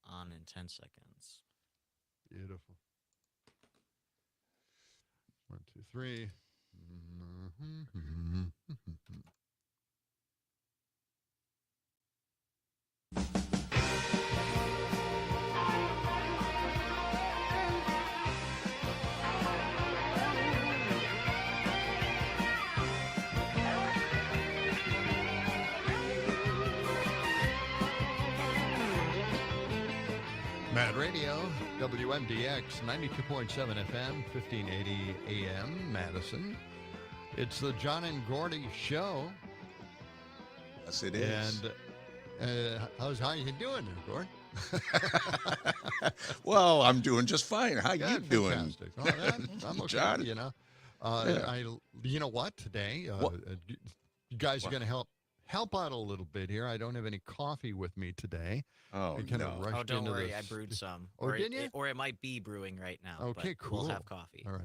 on in 10 seconds. Beautiful. 1, 2, 3. Mad Radio, WMDX, 92.7 FM, 1580 AM, Madison. It's the John and Gordy show. Yes, it is. And how you doing there, Gord? Well, I'm doing just fine. How Yeah, you doing? fantastic. Oh, I'm okay, John? you know. Yeah. You know what, today, What? you guys are What? going to help out a little bit here. I don't have any coffee with me today. Oh, I kind no. of rushed Oh, don't into worry, this. I brewed some. Oh, or did you? Or it might be brewing right now. Okay, but cool. We'll have coffee. All right.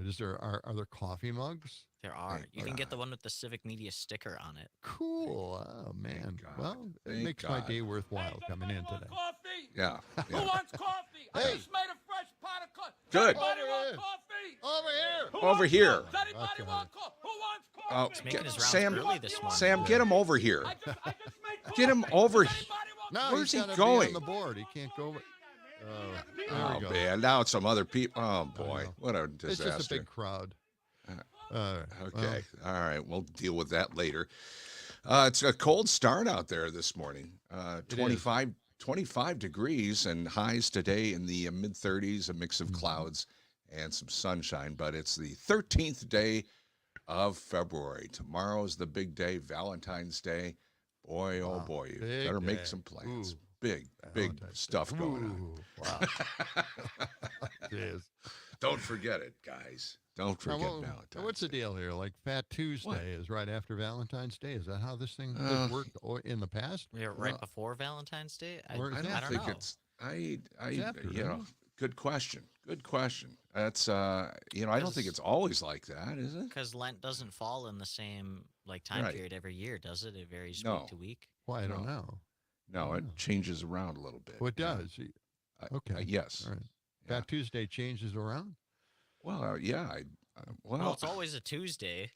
Are there coffee mugs? There are. Thank You can get the God. one with the Civic Media sticker on it. Cool. Oh, man. God. Well, it Thank makes my God. day worthwhile coming in today. Coffee? Yeah. Who yeah. wants coffee? I Hey. just made a fresh pot of coffee. Good. Anybody Over want here. coffee? Over here. Who Over wants here. coffee? Does anybody Okay. want coffee? Who wants Oh, coffee? He's making his rounds Sam, early this morning. Sam, get him over here. I just made coffee. Get him over Does here. anybody want No, Where's he's he gotta going? Be on the board. He can't go. There Oh, we go. man. Now it's some other people. Oh, boy. know. What a It's disaster. just a big crowd. Okay. All right. We'll deal with that later. It's a cold start out there this morning. 25 degrees and highs today in the mid-30s, a mix of clouds and some sunshine. But it's the 13th day of February. Tomorrow's the big day, Valentine's Day. Boy, oh Wow. boy, you Big better day. make some plans. Ooh. Big Valentine's stuff Day. going on. Ooh, wow. Jeez. Don't forget it, guys. Don't forget Now, Valentine's what's the Day. deal here? Like Fat Tuesday What? is right after Valentine's Day. Is that how this thing has worked in the past? Yeah, right before Valentine's Day? Or is I that- don't I don't think know. it's. It's after, You know, isn't it? good question. Good question. That's I don't think it's always like that, is it? Because Lent doesn't fall in the same time Right. period every year, does it? It varies No. week to week. Well, I don't No. know. No, it Oh. changes around a little bit. Well, it you know. does. Okay. Yes. All right. Yeah. Fat Tuesday changes around. Well, yeah. Well, it's always a Tuesday.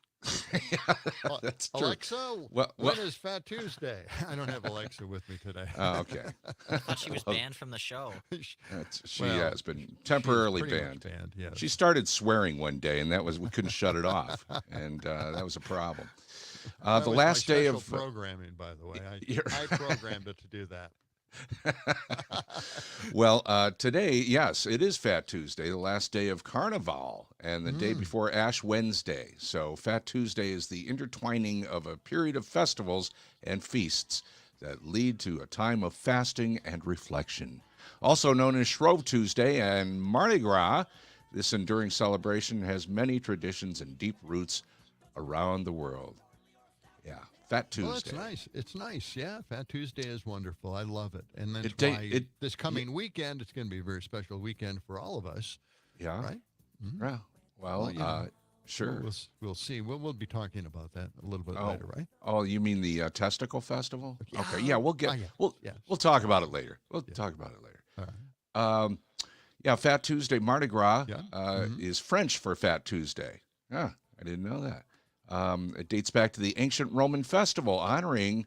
that's true. Alexa, Well, when is Fat Tuesday? I don't have Alexa with me today. Oh, okay. I thought she was banned from the show. She Well, has been temporarily She's pretty much banned. Yes. She started swearing one day, and we couldn't shut it off, and that was a problem. That The was last my day special of programming, by the way. You're- I programmed it to do that. Well, today, yes, it is Fat Tuesday, the last day of Carnival, and the day before Ash Wednesday. So Fat Tuesday is the intertwining of a period of festivals and feasts that lead to a time of fasting and reflection. Also known as Shrove Tuesday and Mardi Gras, this enduring celebration has many traditions and deep roots around the world. Yeah, Fat Tuesday. Well, that's nice. It's nice. Yeah, Fat Tuesday is wonderful. I love it. And that's It ta- why it- this coming weekend, it's going to be a very special weekend for all of us, Yeah. right? Yeah. Well, Well, you know, sure. We'll see. We'll be talking about that a little bit later, right? Oh, you mean the testicle festival? Okay, yeah, we'll get yeah. Yes. we'll talk about it later. We'll talk about it later. All right. Yeah, Fat Tuesday, Mardi Gras Yeah. is French for Fat Tuesday. Yeah, I didn't know that. It dates back to the ancient Roman festival honoring,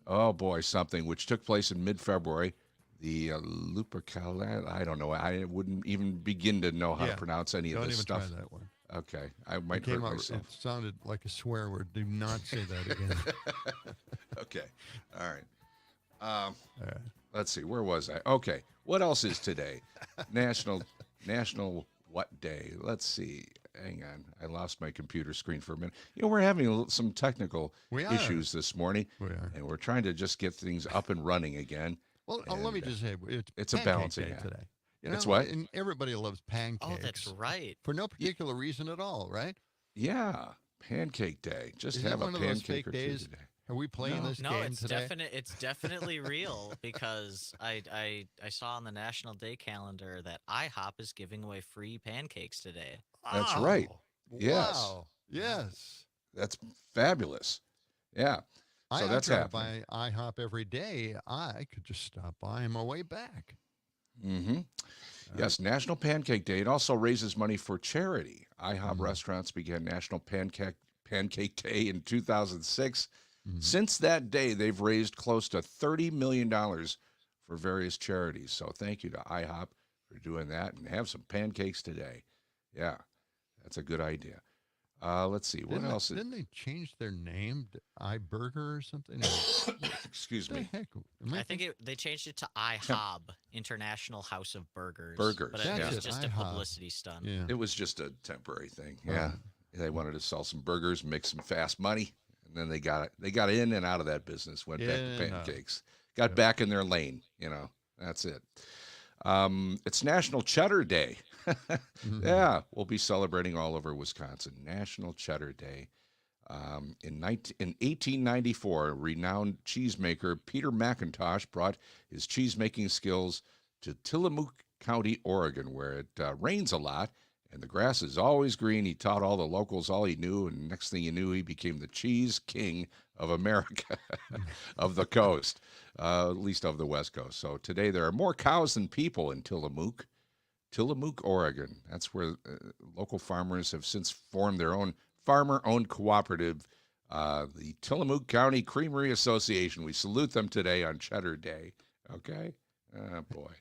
oh boy, something which took place in mid-February. The Lupercalia, I don't know. I wouldn't even begin to know how to Yeah. pronounce any of Don't this even stuff. try that one. Okay, I It might hurt came out. myself. It sounded like a swear word. Do not say that again. Okay, all right. All right. Let's see, where was I? Okay, what else is today? National what day? Let's see. Hang on, I lost my computer screen for a minute. We're having some technical We are. issues this morning, We are. and we're trying to just get things up and running again. Well, let me And, just say, it's a Pancake balancing Day act. today. It's what? And everybody loves pancakes. Oh, that's right. For no particular reason at all, right? Yeah, Pancake Day. Just Is have that a one of those pancake fake or two days? today. Are we playing this No, game it's today? it's definitely real because I saw on the National Day calendar that IHOP is giving away free pancakes today. That's right. Wow. Yes. Wow. Yes. That's fabulous. Yeah. So I that's drive happening. by IHOP every day. I could just stop by on my way back. Mm-hmm. Yes, National Pancake Day. It also raises money for charity. IHOP Mhm. restaurants began National Pancake Day in 2006. Mhm. Since that day, they've raised close to $30 million for various charities. So thank you to IHOP for doing that, and have some pancakes today. Yeah, that's a good idea. Let's see, what else? Didn't they change their name to iBurger or something? What Excuse the me, heck? Am I I think they changed it to IHOB, International House of Burgers. But burgers. it That's Yeah, was it. just a IHOB. publicity stunt. Yeah. it was just a temporary thing. Yeah, Oh. they wanted to sell some burgers, make some fast money, and then they got it. They got in and out of that business. Went back to Yeah. pancakes. Got Yep. back in their lane. That's it. It's National Cheddar Day. Mhm. Yeah, we'll be celebrating all over Wisconsin. National Cheddar Day. In 1894, renowned cheesemaker Peter McIntosh brought his cheesemaking skills to Tillamook County, Oregon, where it rains a lot and the grass is always green. He taught all the locals all he knew, and next thing you knew, he became the cheese king of America, of the coast, at least of the West Coast. So today there are more cows than people in Tillamook, Oregon. That's where local farmers have since formed their own farmer-owned cooperative, the Tillamook County Creamery Association. We salute them today on Cheddar Day. Okay? Oh, boy.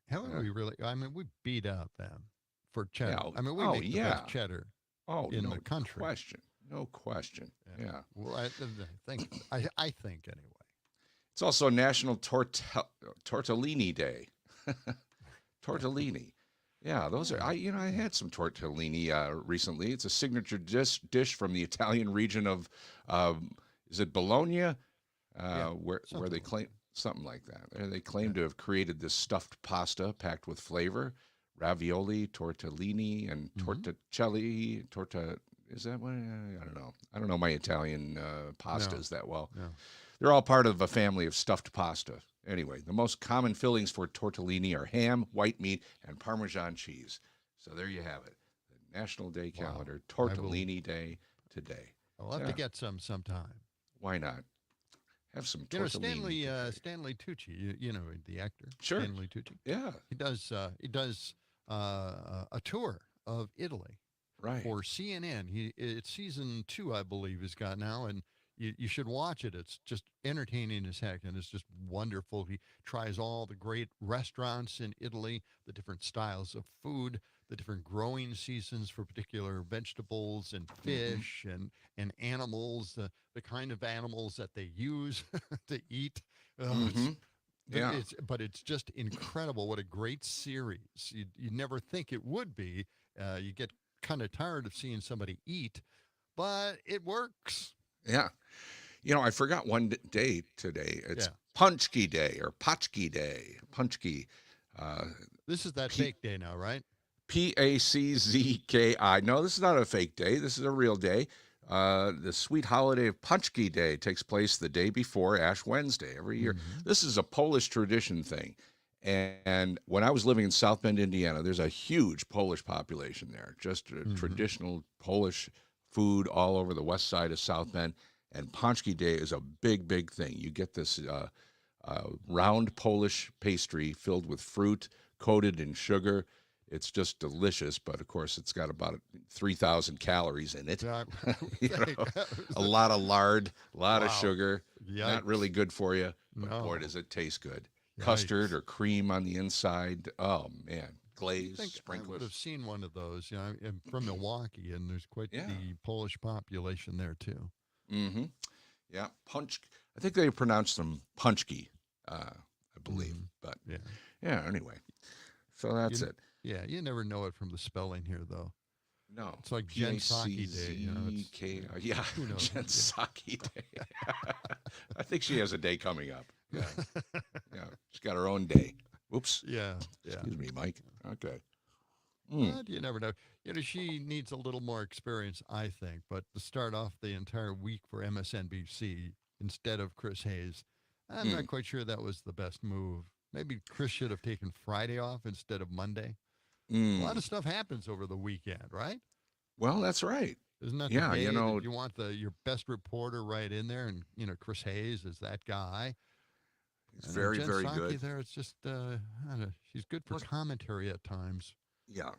Haven't we really? I mean, we beat out them for cheddar. Yeah. I mean, we Oh, make the yeah. best cheddar Oh, in no the country. question. No question. Yeah. Well, I think I think anyway. It's also National Tortellini Day. Tortellini. Yeah, those are. I had some tortellini recently. It's a signature dish from the Italian region of, is it Bologna? Where something they like claim something like that. They claim to have created this stuffed pasta packed with flavor, ravioli, tortellini, and torticelli. Is that what? I don't know. I don't know my Italian pastas that well. No. They're all part of a family of stuffed pasta. Anyway, the most common fillings for tortellini are ham, white meat, and Parmesan cheese. So there you have it. The National Day calendar, Tortellini Day today. I'll have to get some sometime. Why not? Have some You know, tortellini. Stanley Tucci. You know the actor. Sure. Stanley Tucci. Yeah, He does a tour of Italy right. for CNN. It's season 2, I believe, he's got now, and you should watch it. It's just entertaining as heck, and it's just wonderful. He tries all the great restaurants in Italy, the different styles of food, the different growing seasons for particular vegetables and fish and animals, the kind of animals that they use to eat. Yeah. But it's just incredible. What a great series. You never think it would be. You get kind of tired of seeing somebody eat, but it works. Yeah. I forgot one day today. It's Yeah. Punchki Day or Potchki Day. Punchki. This is that fake day now, right? Paczki. No, this is not a fake day. This is a real day. The sweet holiday of Punchki Day takes place the day before Ash Wednesday every year. This is a Polish tradition thing. And when I was living in South Bend, Indiana, there's a huge Polish population there, just traditional Polish food all over the west side of South Bend. And Punchki Day is a big, big thing. You get this round Polish pastry filled with fruit, coated in sugar. It's just delicious, but of course it's got about 3,000 calories in it. A lot of lard, a lot of sugar. Not Yikes. really good for you, but No. boy, does it taste good. Custard or cream on the inside. Oh man, glaze, I would sprinkles. have seen one of those. I'm from Milwaukee, and there's quite Yeah. the Polish population there too. Mm-hmm. Yeah, punch. I think they pronounce them punchki, I believe. But yeah. Anyway, so that's it. Yeah, you never know it from the spelling here, though. No, It's like Jen Psaki Day. Yeah, Who knows? Jen Psaki Day. I think she has a day coming up. Yeah, yeah, she's got her own day. Oops. Yeah. Excuse me, Mike. Okay. But you never know. She needs a little more experience, I think. But to start off the entire week for MSNBC instead of Chris Hayes, I'm not quite sure that was the best move. Maybe Chris should have taken Friday off instead of Monday. A lot of stuff happens over the weekend, right? Well, that's right. Isn't that Yeah, the day you know- that you want your best reporter right in there, and Chris Hayes is that guy. He's I know very, Jen very Psaki good. there, it's just, I don't know, she's good for Plus- commentary at times. Yeah.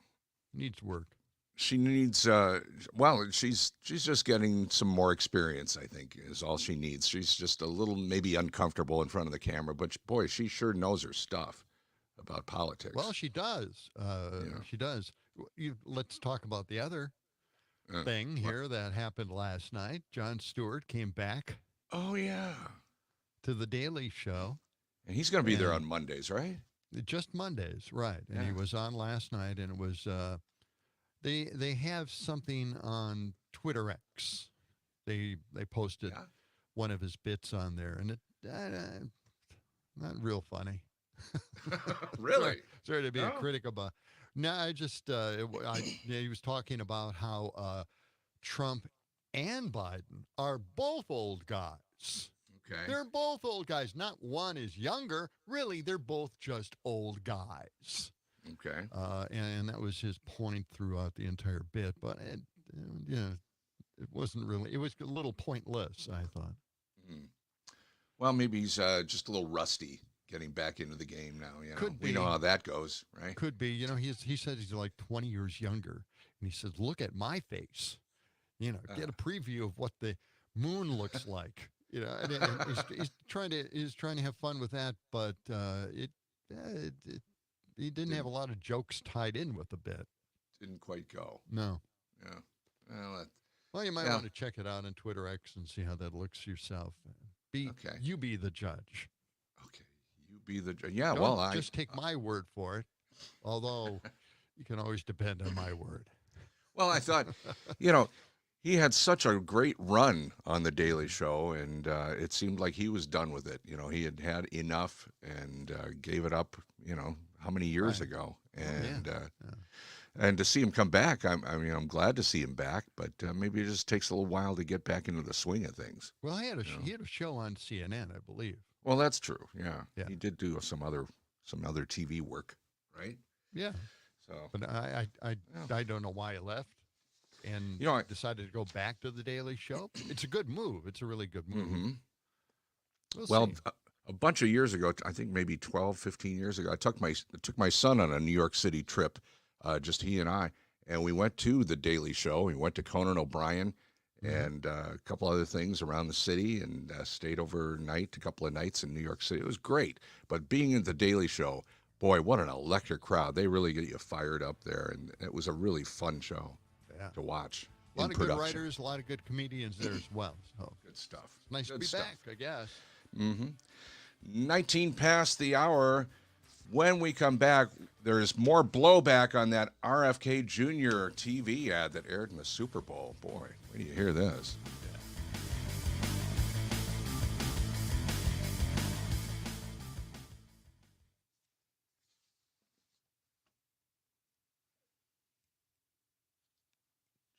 Needs work. She needs well, she's just getting some more experience, I think, is all she needs. She's just a little maybe uncomfortable in front of the camera, but boy, she sure knows her stuff about politics. Well, she does. She does. Let's talk about the other thing here that happened last night. Jon Stewart came back Oh yeah. to the Daily Show. And he's going to be there And- on Mondays, right? Just Mondays, right? And he Yeah. was on last night, and it was they have something on Twitter X. They posted Yeah. one of his bits on there, and it not real funny. Really? Sorry to be a No? critic about. No, I just he was talking about how Trump and Biden are both old guys. Okay. They're both old guys. Not one is younger. Really, they're both just old guys. Okay. And that was his point throughout the entire bit. But it wasn't really. It was a little pointless, I thought. Hmm. Well, maybe he's just a little rusty getting back into the game now. You know, Could we be. know how that goes, right? Could be. He said he's like 20 years younger, and he says, "Look at my face. Get a preview of what the moon looks like." And he's trying to have fun with that, but he didn't have a lot of jokes tied in with the bit. Didn't quite go. No. Yeah. Well, you might Yeah. want to check it out on Twitter X and see how that looks yourself. Okay. You be the judge. Okay. You be the yeah. Don't Well, I just take my word for it. Although you can always depend on my word. Well, I thought, he had such a great run on the Daily Show, and it seemed like he was done with it. He had had enough and gave it up. How many years Right. ago? Yeah. And Yeah. and to see him come back, I'm glad to see him back, but maybe it just takes a little while to get back into the swing of things. Well, he had a show on CNN, I believe. Well, that's true. Yeah. Yeah. He did do some other TV work, right? Yeah. So But I don't know why he left and decided to go back to the Daily Show. It's a good move. It's a really good move. mhm. We'll Well, see. a bunch of years ago, I think maybe 12, 15 years ago, I took my son on a New York City trip, just he and I, and we went to the Daily Show. We went to Conan O'Brien and a couple other things around the city, and stayed overnight, a couple of nights in New York City. It was great. But being at the Daily Show, boy, what an electric crowd. They really get you fired up there, and it was a really fun show Yeah. to watch. A lot in of good production. writers, a lot of good comedians there as well. So Good stuff. nice to Good be stuff. back, I guess. 19 past the hour. When we come back, there's more blowback on that RFK Jr. TV ad that aired in the Super Bowl. Boy, when do you hear this?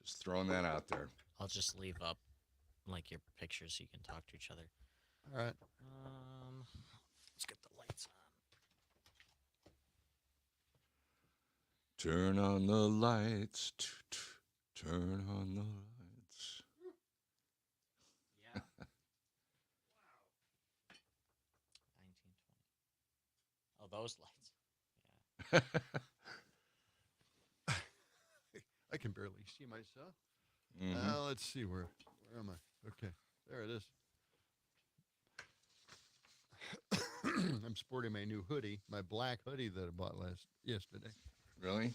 Just throwing that out there. I'll just leave up like your pictures so you can talk to each other. All right. Let's get the lights on. Turn on the lights. Turn on the lights. Yeah. Wow. 1920. Oh, those lights. I can barely see myself. Mhm. Let's see where am I? Okay, there it is. I'm sporting my new hoodie, my black hoodie that I bought yesterday. Really?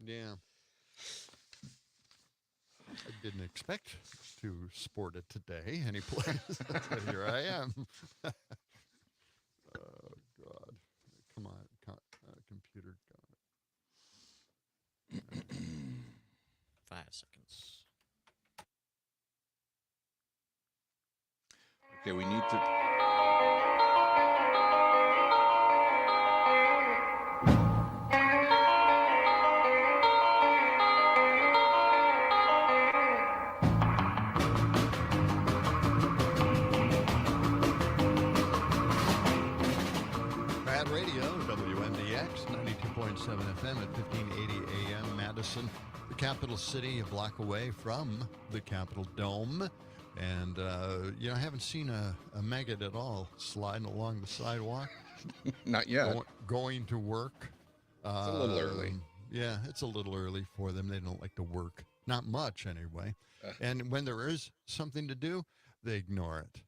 Yeah. I didn't expect to sport it today anyplace. But here I am. Oh, God. Come on, computer. 5 seconds. Okay, we need to. Bad Radio, WMDX, 92.7 FM at 1580 AM, Madison, the capital city, a block away from the Capitol Dome. And, I haven't seen a maggot at all sliding along the sidewalk, Not yet. going to work. It's a little early. Yeah, it's a little early for them. They don't like to work. Not much, anyway. Uh. And when there is something to do, they ignore it.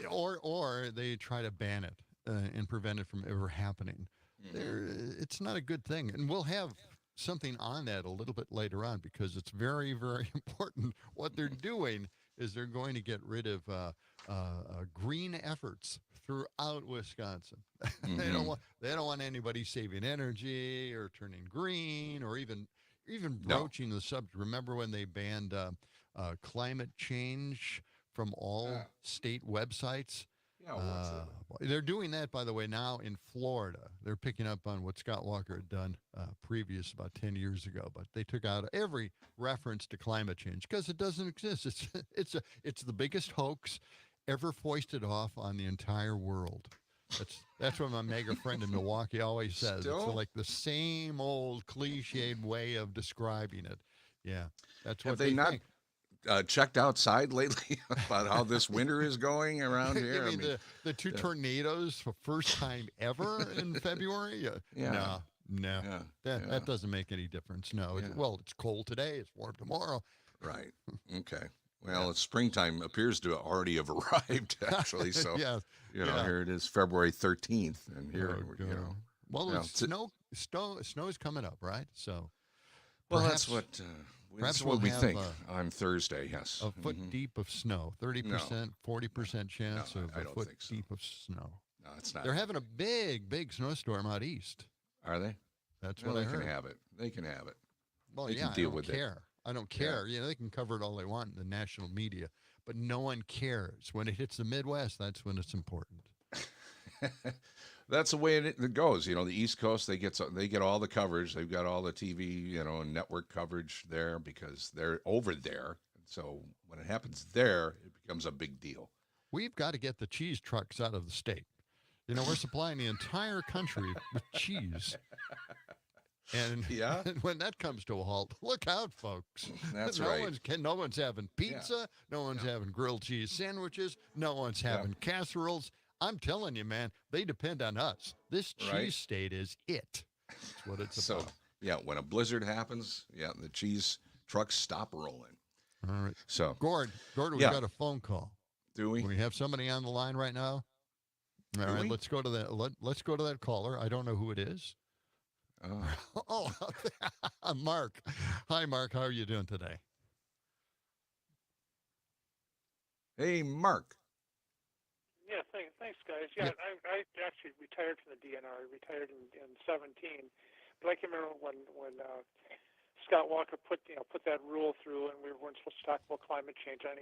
or they try to ban it and prevent it from ever happening. It's not a good thing. And we'll have something on that a little bit later on because it's very, very important. What they're doing is they're going to get rid of green efforts throughout Wisconsin. They don't want anybody saving energy or turning green or even broaching the subject. Remember when they banned climate change from all state websites? Yeah, They're doing that, by the way, now in Florida. They're picking up on what Scott Walker had done previous about 10 years ago, but they took out every reference to climate change because it doesn't exist. It's the biggest hoax ever foisted off on the entire world. That's what my mega friend in Milwaukee always says. Still? It's like the same old cliched way of describing it. Yeah, that's what Have they not think. checked outside lately about how this winter is going around here? You mean the two tornadoes for first time ever in February? Yeah. No. That doesn't make any difference. No. It's cold today. It's warm tomorrow. Right. Okay. Well, it's springtime appears to already have arrived, actually. So, here it is, February 13th, and here, Well, snow's coming up, right? So, well, that's what we have, think on Thursday. Yes, a foot deep of snow, 30%, 40% chance of I a don't foot think so. deep of snow. No, it's not. They're having a big snowstorm out east. Are they? That's Well, what I they heard. can have it. They can have it. Well, They yeah, can deal I don't with it. care. I don't care. They can cover it all they want in the national media, but no one cares. When it hits the Midwest, that's when it's important. That's the way it goes. The East Coast, they get all the coverage. They've got all the TV, and network coverage there because they're over there. So when it happens there, it becomes a big deal. We've got to get the cheese trucks out of the state. We're supplying the entire country with cheese. And when that comes to a halt, look out, folks. That's no right. No one's having pizza. No one's having grilled cheese sandwiches. No one's having casseroles. I'm telling you, man, they depend on us. This cheese state is it. That's what it's about. So, when a blizzard happens, the cheese trucks stop rolling. All right. So, Gord, we've got a phone call. Do we? We have somebody on the line right now. All right, let's go to that. Let's go to that caller. I don't know who it is. Oh, Mark. Hi, Mark. How are you doing today? Hey, Mark. Yeah, thanks, guys. Yeah, I actually retired from the DNR. I retired in 17, but I can remember when Scott Walker put that rule through, and we weren't supposed to talk about climate change in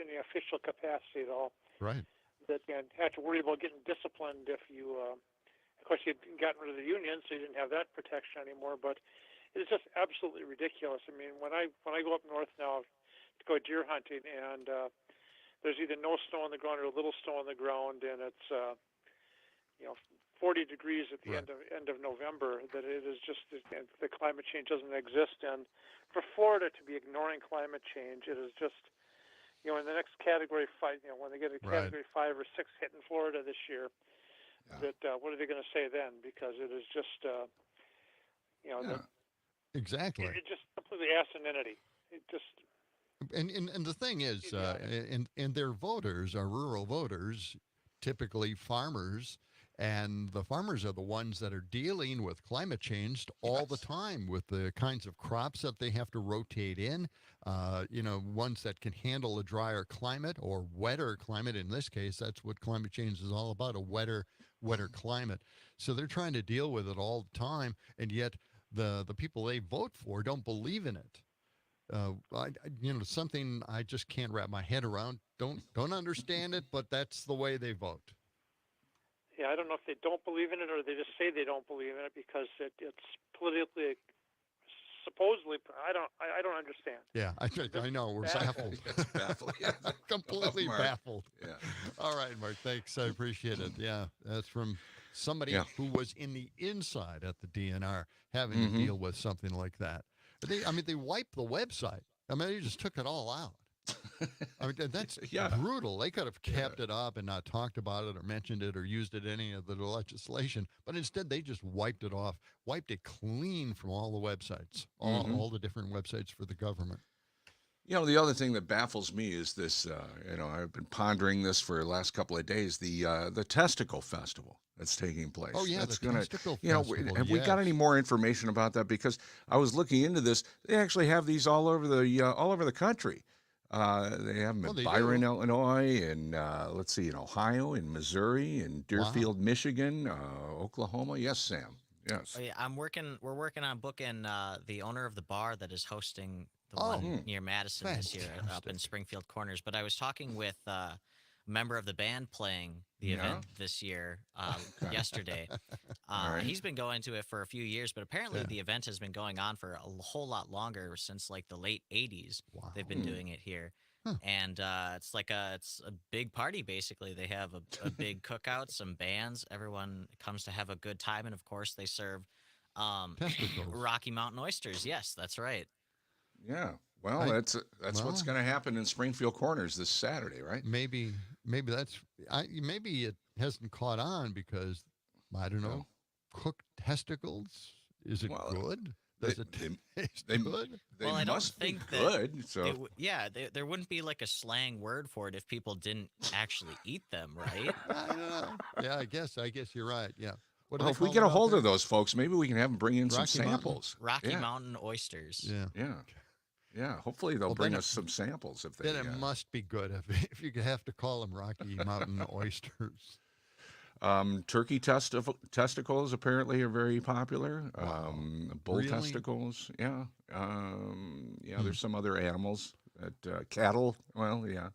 any official capacity at all. Right. That you had to worry about getting disciplined if you. Of course, you'd gotten rid of the union, so you didn't have that protection anymore. But it's just absolutely ridiculous. I mean, when I go up north now to go deer hunting, and there's either no snow on the ground or a little snow on the ground, and it's 40 degrees at the end of November. That it is just the climate change doesn't exist, and for Florida to be ignoring climate change, it is just in the next category 5. When they get a category 5 or 6 hit in Florida this year. That what are they going to say then? Because it is just, exactly. It's just completely asininity. It just. And the thing is, and their voters are rural voters, typically farmers, and the farmers are the ones that are dealing with climate change all the time with the kinds of crops that they have to rotate in, ones that can handle a drier climate or wetter climate. In this case, that's what climate change is all about, a wetter climate. So they're trying to deal with it all the time, and yet the people they vote for don't believe in it. Something I just can't wrap my head around. Don't understand it, but that's the way they vote. Yeah, I don't know if they don't believe in it or they just say they don't believe in it because it's politically, supposedly. I don't understand. Yeah, I know. We're baffled. Baffled. Completely baffled. Yeah. All right, Mark. Thanks. I appreciate it. Yeah, that's from somebody who was in the inside at the DNR having to deal with something like that. They wipe the website. I mean, they just took it all out. I mean, that's Yeah. brutal. They could have kept it up and not talked about it or mentioned it or used it in any of the legislation, but instead they just wiped it off, wiped it clean from all the websites, all the different websites for the government. The other thing that baffles me is this. I've been pondering this for the last couple of days. The testicle festival that's taking place. Oh yeah, that's the testicle festival. Have we got any more information about that? Because I was looking into this. They actually have these all over the country. They have them in Byron, Illinois, and let's see, in Ohio, in Missouri, in Deerfield, Michigan, Oklahoma. Yes, Sam. Yes. Oh, yeah, we're working on booking the owner of the bar that is hosting the one near Madison this year up in Springfield Corners. But I was talking with a member of the band playing the event this year yesterday. Right. He's been going to it for a few years, but apparently the event has been going on for a whole lot longer, since like the late 80s. Wow. They've been doing it here. And it's a big party, basically. They have a big cookout, some bands. Everyone comes to have a good time, and of course they serve testicles. Rocky Mountain oysters. Yes, that's right. Yeah. Well, that's what's going to happen in Springfield Corners this Saturday, right? Maybe it hasn't caught on because I don't know. Cooked testicles, is it good? Does it taste good? They Well, I don't must think be that good. So there wouldn't be like a slang word for it if people didn't actually eat them, right? I don't know. Yeah, I guess you're right. Yeah. What do well, they if we call get it a out hold there? of those folks, maybe we can have them bring in some Rocky Mountain? samples. Rocky Mountain oysters. Yeah. Yeah. Hopefully they'll bring us some samples if they. Then it must be good if you have to call them Rocky Mountain oysters. Turkey testicles apparently are very popular. Bull Really? testicles, yeah. There's some other animals that cattle. Well, yeah.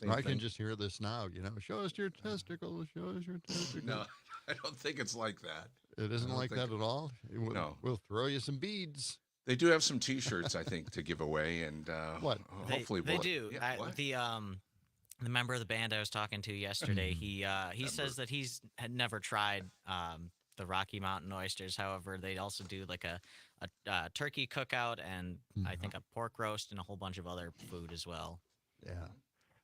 Same I thing. can just hear this now. Show us your testicles. Show us your testicles. No, I don't think it's like that. It isn't like that at all. No. We'll throw you some beads. They do have some T-shirts, I think, to give away, and What? hopefully they we'll, do. Yeah, what? The member of the band I was talking to yesterday, he says that had never tried the Rocky Mountain oysters. However, they also do like a turkey cookout and I think a pork roast and a whole bunch of other food as well. Yeah.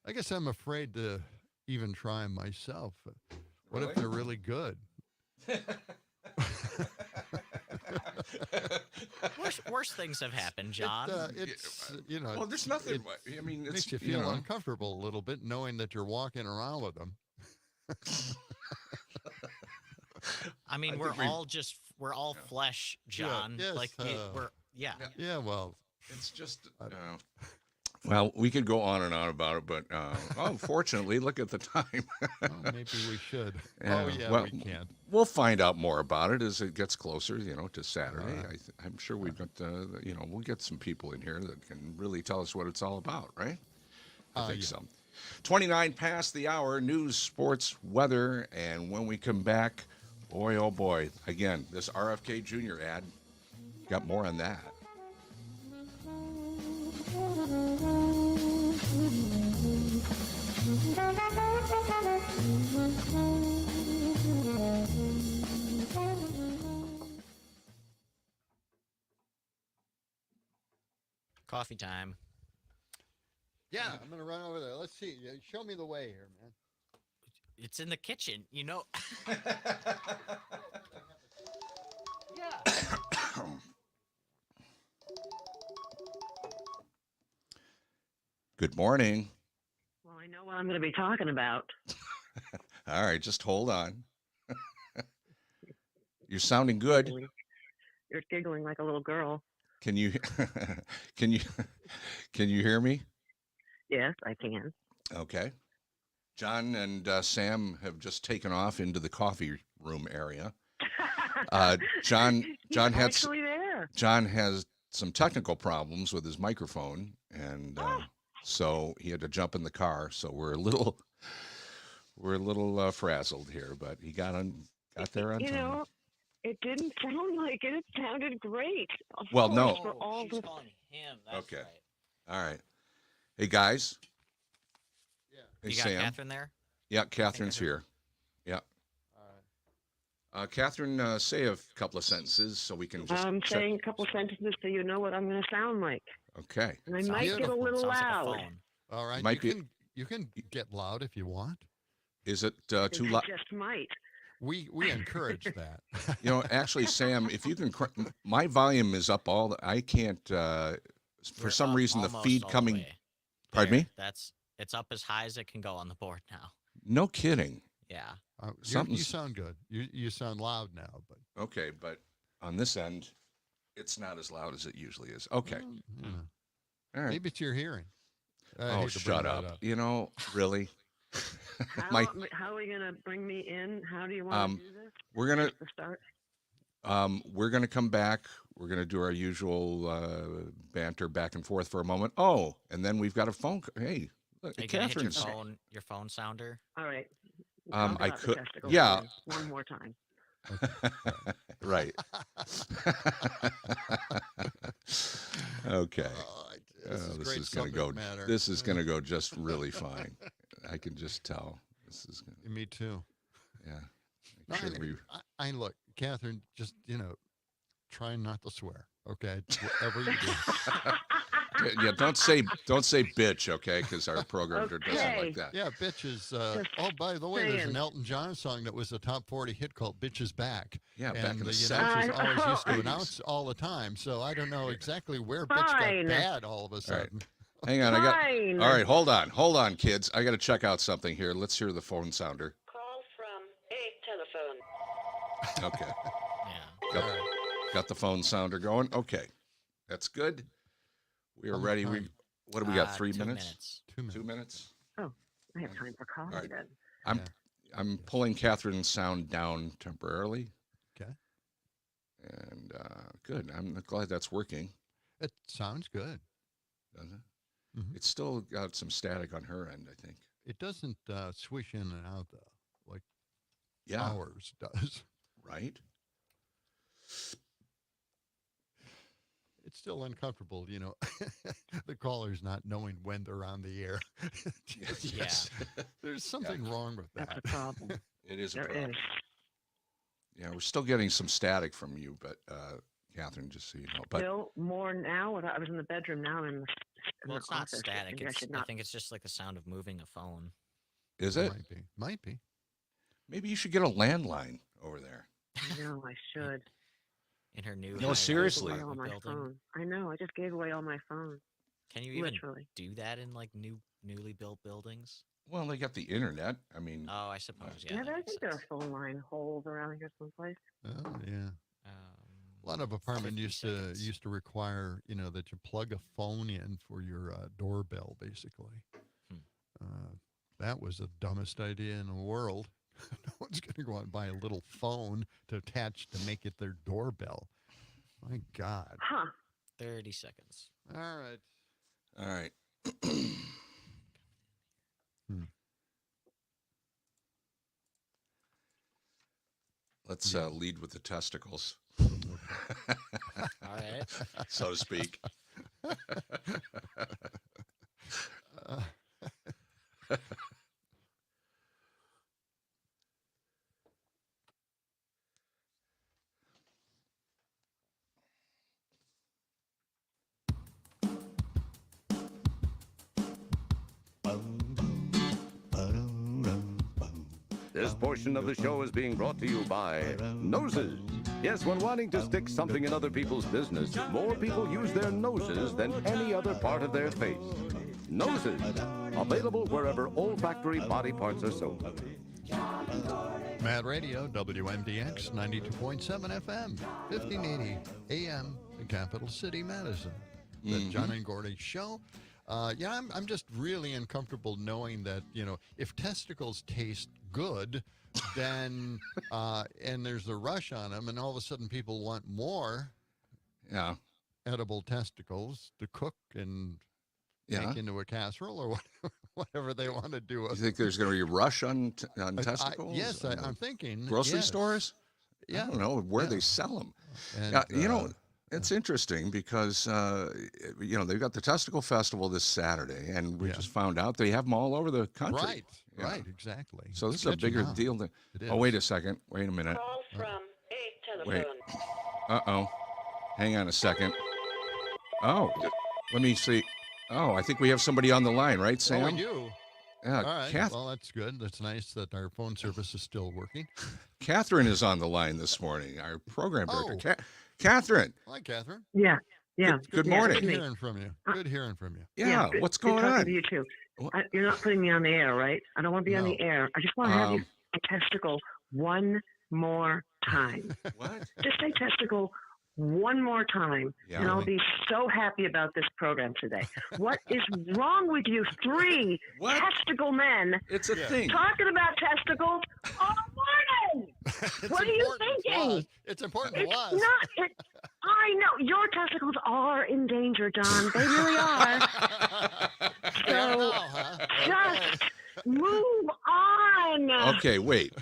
I guess I'm afraid to even try them myself. What Really? if they're really good? Worse things have happened, John. It's well, there's nothing. I mean, It it's makes you feel uncomfortable a little bit knowing that you're walking around with them. I mean, we're all flesh, John. yes, Yeah, well, It's just. Well, we could go on and on about it, but fortunately, look at the time. maybe we should. Well, we can. We'll find out more about it as it gets closer, to Saturday. I'm sure we've got, we'll get some people in here that can really tell us what it's all about, right? I think so. 29 past the hour, news, sports, weather, and when we come back, boy, oh boy, again, this RFK Jr. ad, got more on that. Coffee time. Yeah, I'm going to run over there. Let's see. Show me the way here, man. It's in the kitchen, Yeah. Good morning. Well, I know what I'm going to be talking about. All right, just hold on. You're sounding good. You're giggling like a little girl. Can you can you hear me? Yes, I can. Okay. John and Sam have just taken off into the coffee room area. John had actually there. John has some technical problems with his microphone, and so he had to jump in the car. So we're a little frazzled here, but he got there on time. It didn't sound like it. It sounded great. Well, no. For all she's calling him. That's Okay. right. All right. Hey guys. Yeah. Hey You got Sam. Catherine there? Yeah, Catherine's here. Yeah. All right. Catherine, say a couple of sentences so we can just. I'm saying a couple sentences so you know what I'm going to sound like. Okay. And I Sounds might get a beautiful. little Sounds like a loud. phone. All right. Might be- You can get loud if you want. Is it I too think I loud? just might. We encourage that. Actually, Sam, if you can, my volume is up I can't, for We're some up reason, the almost feed all coming, way. pardon There. me? It's up as high as it can go on the board now. No kidding. Yeah. You Something's- sound good. You sound loud now, but Okay, but on this end, it's not as loud as it usually is. Okay. well, you know, All right. maybe it's your hearing. I Oh, hate to bring shut that up. Really? How are we going to bring me in? How do you want to do this? We're gonna To start? we're gonna come back. We're gonna do our usual banter back and forth for a moment. Oh, and then we've got a phone. Hey, look, Are you gonna hit Catherine's. your phone sounder? All right. I Talk about the could- testicles yeah. again, one more time. Right. Okay. Oh, This great is going to subject go. matter. This is going to go just really fine. I can just tell. This is going to. Me too. Yeah. No, Make sure we- I look, Catherine. Just try not to swear. Okay, whatever you do. Yeah. Don't say bitch. Okay, because our program doesn't Okay. like that. Yeah, bitch is. Just Oh, by the way, there's an saying. Elton John song that was a top 40 hit called "Bitch Is Back." Yeah. Back And in the the 70s. announcers always used to 80s. announce all the time. So I don't know exactly where bitch got Fine. bad all of a All right. sudden. Hang on. I got. Fine. All right. Hold on, kids. I got to check out something here. Let's hear the phone sounder. Call from a telephone. Okay. Yeah. Got, got the phone sounder going. Okay. That's good. We are How much ready. time? What do we got? 3 2 minutes? 2 minutes. 2 minutes. I have time for coffee All right. then. I'm pulling Catherine's sound down temporarily. Okay. And good. I'm glad that's working. It sounds good. Doesn't it? Mhm. It's still got some static on her end, I think. It doesn't swish in and out though, like Yeah. ours does. Right. It's still uncomfortable, the callers not knowing when they're on the air. Yes. There's something wrong with That's that. a problem. It is a There problem. is. Yeah, we're still getting some static from you, but Catherine, just so you know. But Still more now. I was in the bedroom now in Well, the it's not office. static. Maybe I should I not. think it's just like the sound of moving a phone. is it? Might be. Maybe you should get a landline over there. No, I should. In her new No, high-rise seriously. Gave away all my building. phone. I know. I just gave away all my phone. Can you even Literally. do that in like newly built buildings? Well, they got the internet. I mean, Oh, I suppose. Yeah. Yeah, that I makes think there are sense. phone line holes around here someplace. Oh yeah. Um, A lot of apartments 50 used seconds. to require, that you plug a phone in for your doorbell, basically. That was the dumbest idea in the world. No one's going to go out and buy a little phone to attach to make it their doorbell. My God. Huh. 30 seconds. All right. all right. Let's lead with the testicles, All right. so to speak. This portion of the show is being brought to you by noses. Yes, when wanting to stick something in other people's business, more people use their noses than any other part of their face. Noses, available wherever olfactory body parts are sold. Mad Radio, WMDX 92.7 FM, 1580 AM, the capital city, Madison. The John and Gordy show. I'm just really uncomfortable knowing that, if testicles taste good, then, and there's a rush on them, and all of a sudden people want more Yeah. edible testicles to cook and Yeah. make into a casserole or whatever they want to do. You think there's going to be a rush on testicles? Yes, on the I'm thinking. grocery yes. stores? Yeah. I don't know where Yeah. they sell them. And, It's interesting because, they've got the Testicle Festival this Saturday, and we Yeah. just found out they have them all over the country. Right, Yeah. right, exactly. So this It's is a catching bigger on. deal than. It Oh, is. wait a second. Wait a minute. Call from a Wait. telephone. Uh-oh. Hang on a second. Oh. Let me see. Oh, I think we have somebody on the line, right, Sam? Oh, we do. Yeah, All right. Kath- Well, that's good. That's nice that our phone service is still working. Catherine is on the line this morning, our program director. Oh. Catherine. Hi, Catherine. Yeah. Good Yeah, morning. Good me. hearing from you. Good hearing from you. Yeah, good, what's good going talking on? to you too. What- You're not putting me on the air, right? I don't want to be on No. the air. I just want to have you Um, say testicle one more time. What? Just say testicle one more time, Yeah, and I'll be so happy about this program today. What is wrong with you three What? testicle men It's a thing. talking about testicles all morning? It's What are you important to thinking? us. It's important to It's us. not. I know your testicles are in danger, Don. They really are. They are So, now, huh? Just move on. Okay, wait.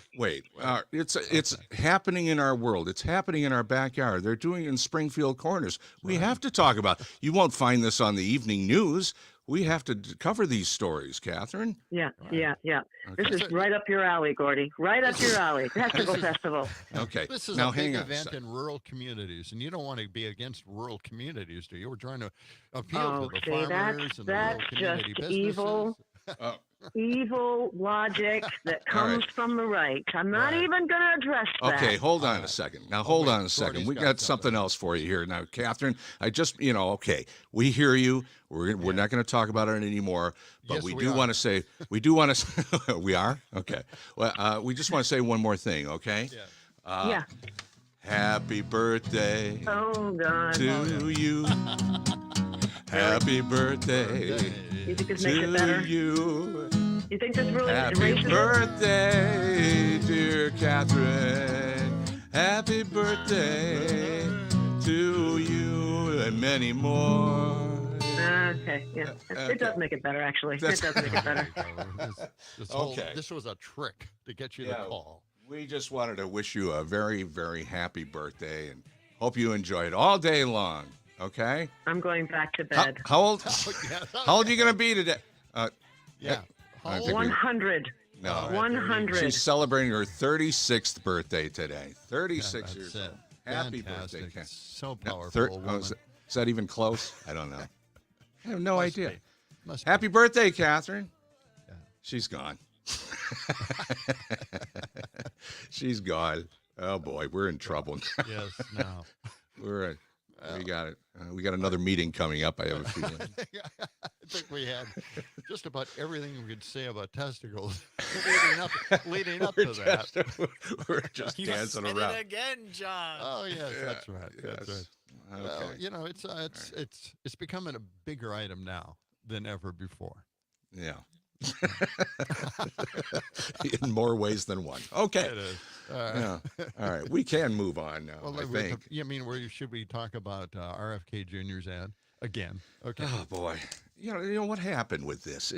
It's happening in our world. It's happening in our backyard. They're doing it in Springfield Corners. We have to talk about. You won't find this on the evening news. We have to cover these stories, Catherine. Yeah. Okay. This is right up your alley, Gordy. Right up your alley. Testicle Festival. Okay. This is Now a big hang on. event in rural communities, and you don't want to be against rural communities, do you? We're trying to appeal Oh, to the see, farmers that's and the rural community just businesses. evil. Uh, Evil logic that All right. comes from the right. I'm not Right. even going to address that. Okay, hold on a right. second. Now, hold wait, on a second. Gordy's We got got something. something else for you here. Now, Catherine, I just, okay, we hear you. We're not going to talk about it anymore, but Yes, we we do are. want to say, we are? Okay. Well, we just want to say one more thing, okay? Yeah. Yeah. Happy birthday Oh, God. to you. Happy birthday You think this makes it to better? you. You think this really Happy erases it? birthday, dear Catherine. Happy birthday to you and many more. Okay, yeah. Okay. It does make it better, actually. That's- It does make it better. Okay. This was a trick to get you Yeah. to call. We just wanted to wish you a very, very happy birthday and hope you enjoy it all day long. Okay? I'm going back to How, bed. how old? Yeah. How old are you gonna be today? Yeah. I How think old? 100. No. All right, 100. She's celebrating her 36th birthday today. 36 That's years it. old. Happy Fantastic. birthday, Kat. So No, powerful. woman. is that even close? I don't know. I have no Must idea. be. Must be. Happy birthday, Catherine. Yeah. She's gone. She's gone. Oh boy, we're in trouble. Yes, now. We got it. We got another meeting coming up. I have a feeling. I think we had just about everything we could say about testicles leading up to that. We're just You dancing said around. it again, John. Oh yes, Yeah, that's right. That's yes. right. Okay. Well, it's becoming a bigger item now than ever before. Yeah. In more ways than one. Okay. It is. Yeah. All right. We can move on now. Well, I think. you mean should we talk about RFK Jr.'s ad again? Okay. Oh boy. You know what happened with this?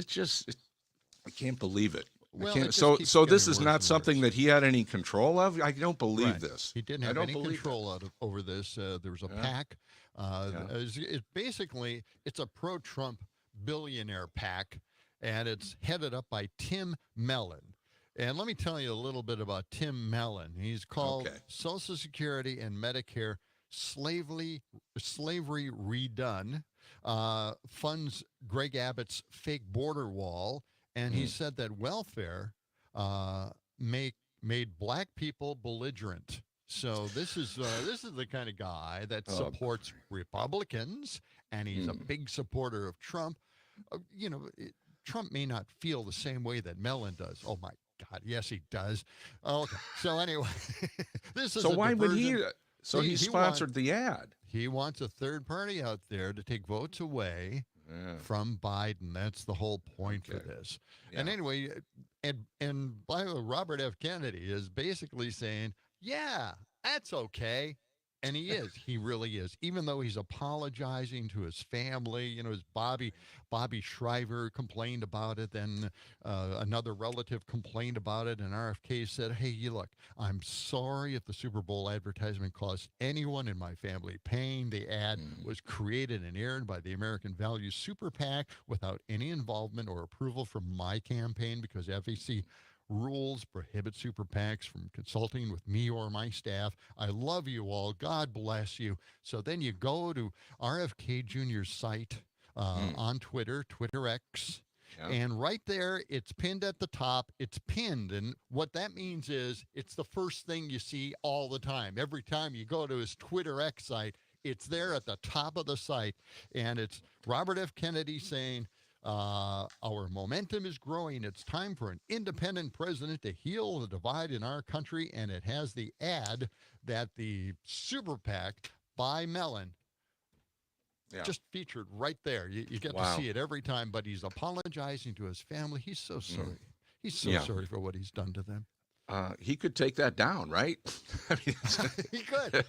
I can't believe it. Well, I can't, it just so keeps so this getting is worse not and something worse. that he had any control of. I don't believe Right. this. He didn't I have don't any believe control over this. There was a Yeah. PAC. Yeah. Basically it's a pro-Trump billionaire PAC, and it's headed up by Tim Mellon. And let me tell you a little bit about Tim Mellon. He's called Okay. Social Security and Medicare Slavery Redone. Funds Greg Abbott's fake border wall, and he said that welfare made black people belligerent. So this is the kind of guy that Oh. supports Republicans, and he's a big supporter of Trump. Trump may not feel the same way that Mellon does. Oh my God, yes he does. Okay, so anyway, this is So a why would he? diversion. So he He sponsored the ad. He wants a third party out there to take votes away Yeah. from Biden. That's the whole point for Okay. this. Yeah. And anyway, and by Robert F. Kennedy is basically saying, yeah, that's okay. And he is. He really is. Even though he's apologizing to his family, his Bobby Shriver complained about it, then another relative complained about it, and RFK said, "Hey, look, I'm sorry if the Super Bowl advertisement caused anyone in my family pain. The ad was created and aired by the American Values Super PAC without any involvement or approval from my campaign because FEC rules prohibit super PACs from consulting with me or my staff. I love you all. God bless you." So then you go to RFK Jr.'s site, on Twitter, Twitter X. Yeah. And right there, it's pinned at the top. It's pinned. And what that means is it's the first thing you see all the time. Every time you go to his Twitter X site, it's there at the top of the site. And it's Robert F. Kennedy saying, our momentum is growing. It's time for an independent president to heal the divide in our country. And it has the ad that the Super PAC by Mellon just featured right there. You get to see it every time, but he's apologizing to his family. He's so sorry. He's so sorry for what he's done to them. He could take that down, right? I mean, he could.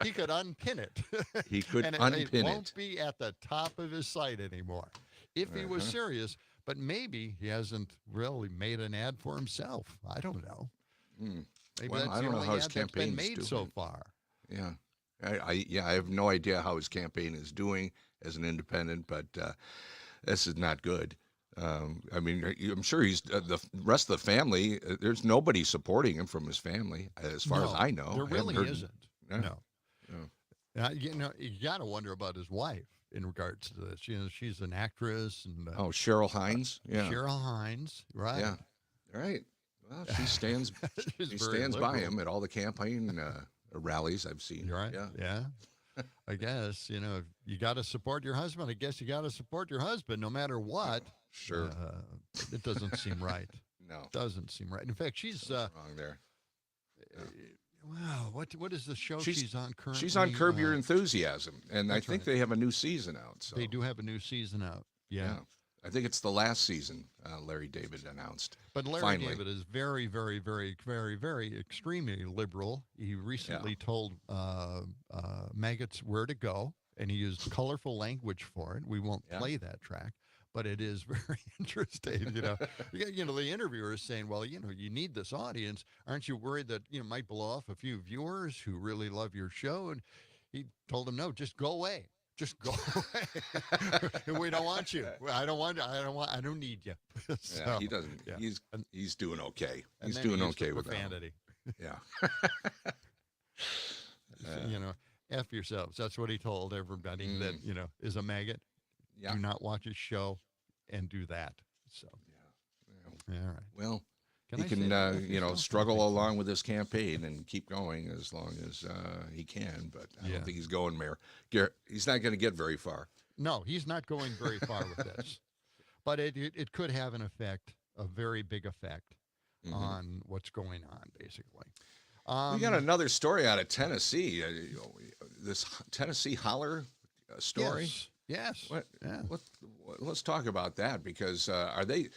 He could unpin it. He could and unpin it. Won't be at the top of his site anymore. If he was serious, but maybe he hasn't really made an ad for himself. I don't know. Maybe Well, that's I the don't know only how his ad that's been campaign's made doing. so far. Yeah. I have no idea how his campaign is doing as an independent, but this is not good. I mean, I'm sure he's the rest of the family. There's nobody supporting him from his family, as far as I know. There really isn't. Yeah. No. You got to wonder about his wife in regards to this. She's an actress and Cheryl Hines. Yeah. Cheryl Hines, right? Yeah. Right. Well, she stands. she stands by him at all the campaign rallies I've seen. Right. Yeah. I guess, you got to support your husband. I guess you got to support your husband no matter what. Sure. It doesn't seem right. No. Doesn't seem right. In fact, she's wrong there. Wow, what is the show she's on currently? She's on Curb Your Enthusiasm, and I think they have a new season out. So. They do have a new season out. Yeah. I think it's the last season, Larry David announced. But Larry Finally. David is very, very, very, very, very extremely liberal. He recently told maggots where to go, and he used colorful language for it. We won't play that track, but it is very interesting. The interviewer is saying, well, you need this audience. Aren't you worried that might blow off a few viewers who really love your show? And he told them, no, just go away. Just go away. We don't want you. I don't need you. So, he doesn't. Yeah. He's doing okay. He's and doing okay with profanity. Yeah. F yourselves. That's what he told everybody that is a maggot. Yeah. Do not watch his show and do that. So. Yeah. All right. Well. He can, struggle along with his campaign and keep going as long as he can. But I don't think he's going there. He's not going to get very far. No, he's not going very far with this. But it could have an effect, a very big effect, on what's going on, basically. We got another story out of Tennessee. This Tennessee holler story. Yes. Let's talk about that, because are the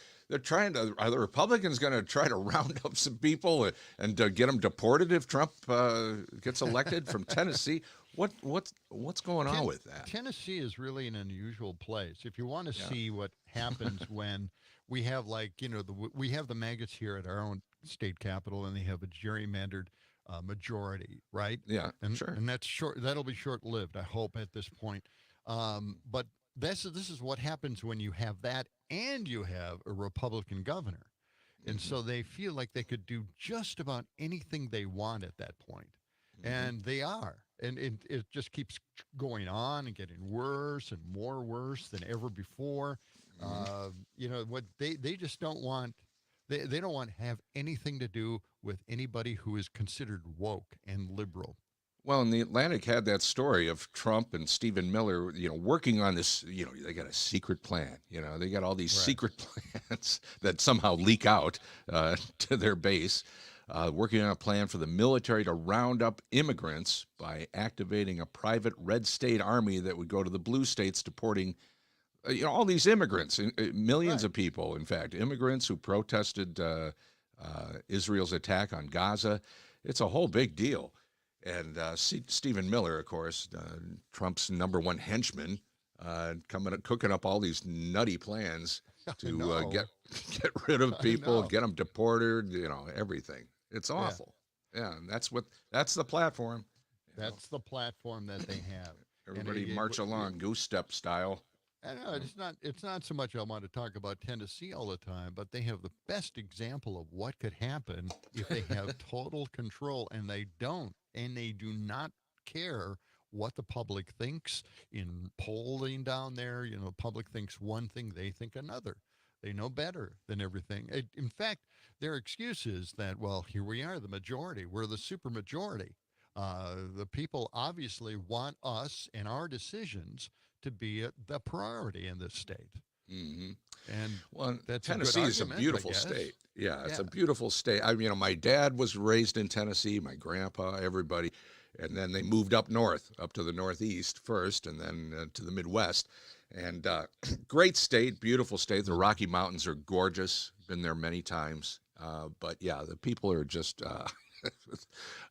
Republicans going to try to round up some people and get them deported if Trump gets elected from Tennessee? What's going on with that? Tennessee is really an unusual place. If you want to see what happens when we have we have the maggots here at our own state capitol, and they have a gerrymandered majority, right? Yeah, and, sure. And that's short. That'll be short-lived, I hope, at this point. But this is what happens when you have that and you have a Republican governor. And so they feel like they could do just about anything they want at that point. And they are. And it just keeps going on and getting worse and more worse than ever before. What they just don't want, they don't want to have anything to do with anybody who is considered woke and liberal. Well, and the Atlantic had that story of Trump and Stephen Miller, working on this, they got a secret plan. They got all these secret plans that somehow leak out to their base, working on a plan for the military to round up immigrants by activating a private red state army that would go to the blue states, deporting, all these immigrants, millions of people, in fact, immigrants who protested Israel's attack on Gaza. It's a whole big deal. And Stephen Miller, of course, Trump's number one henchman, cooking up all these nutty plans to get rid of people, get them deported, everything. It's awful. Yeah, and that's the platform. That's the platform that they have. Everybody march along, goose step style. I know it's not so much I want to talk about Tennessee all the time, but they have the best example of what could happen if they have total control, and they don't, and they do not care what the public thinks in polling down there. You know, the public thinks one thing, they think another. They know better than everything. In fact, their excuse is that, well, here we are, the majority. We're the super majority. The people obviously want us and our decisions to be the priority in this state. Mm-hmm. And well, that's Tennessee is a beautiful state. Yeah, it's a beautiful state. My dad was raised in Tennessee, my grandpa, everybody. And then they moved up north, up to the Northeast first, and then to the Midwest. And great state, beautiful state. The Rocky Mountains are gorgeous. Been there many times. But yeah, the people are just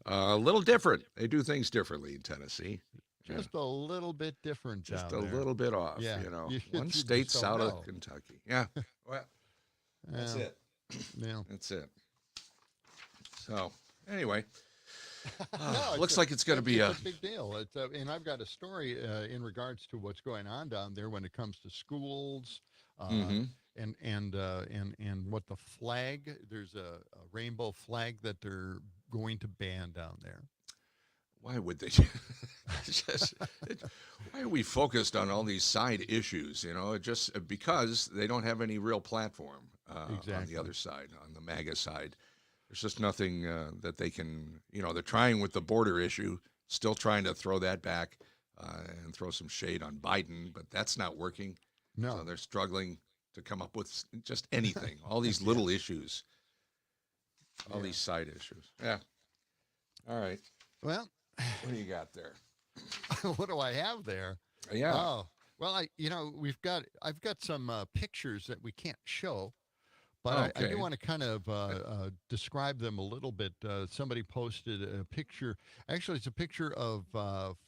a little different. They do things differently in Tennessee. Just a little bit different Just down a there. little bit off, Yeah. One You state just don't south know. of Kentucky. Yeah. Well, that's it. Yeah. That's it. So, anyway, No, looks like it's going to be it's a big deal. And I've got a story in regards to what's going on down there when it comes to schools, Mhm. and what the flag. There's a rainbow flag that they're going to ban down there. Why would they? Why are we focused on all these side issues? Just because they don't have any real platform on Exactly. the other side, on the MAGA side. There's just nothing that they can. They're trying with the border issue, still trying to throw that back and throw some shade on Biden, but that's not working. No. So they're struggling to come up with just anything. All these little issues, all these side issues. Yeah. All right. Well, What do you got there? what do I have there? Yeah. Oh, well, I've got some pictures that we can't show, but I Okay. do want to kind of describe them a little bit. Somebody posted a picture. Actually, it's a picture of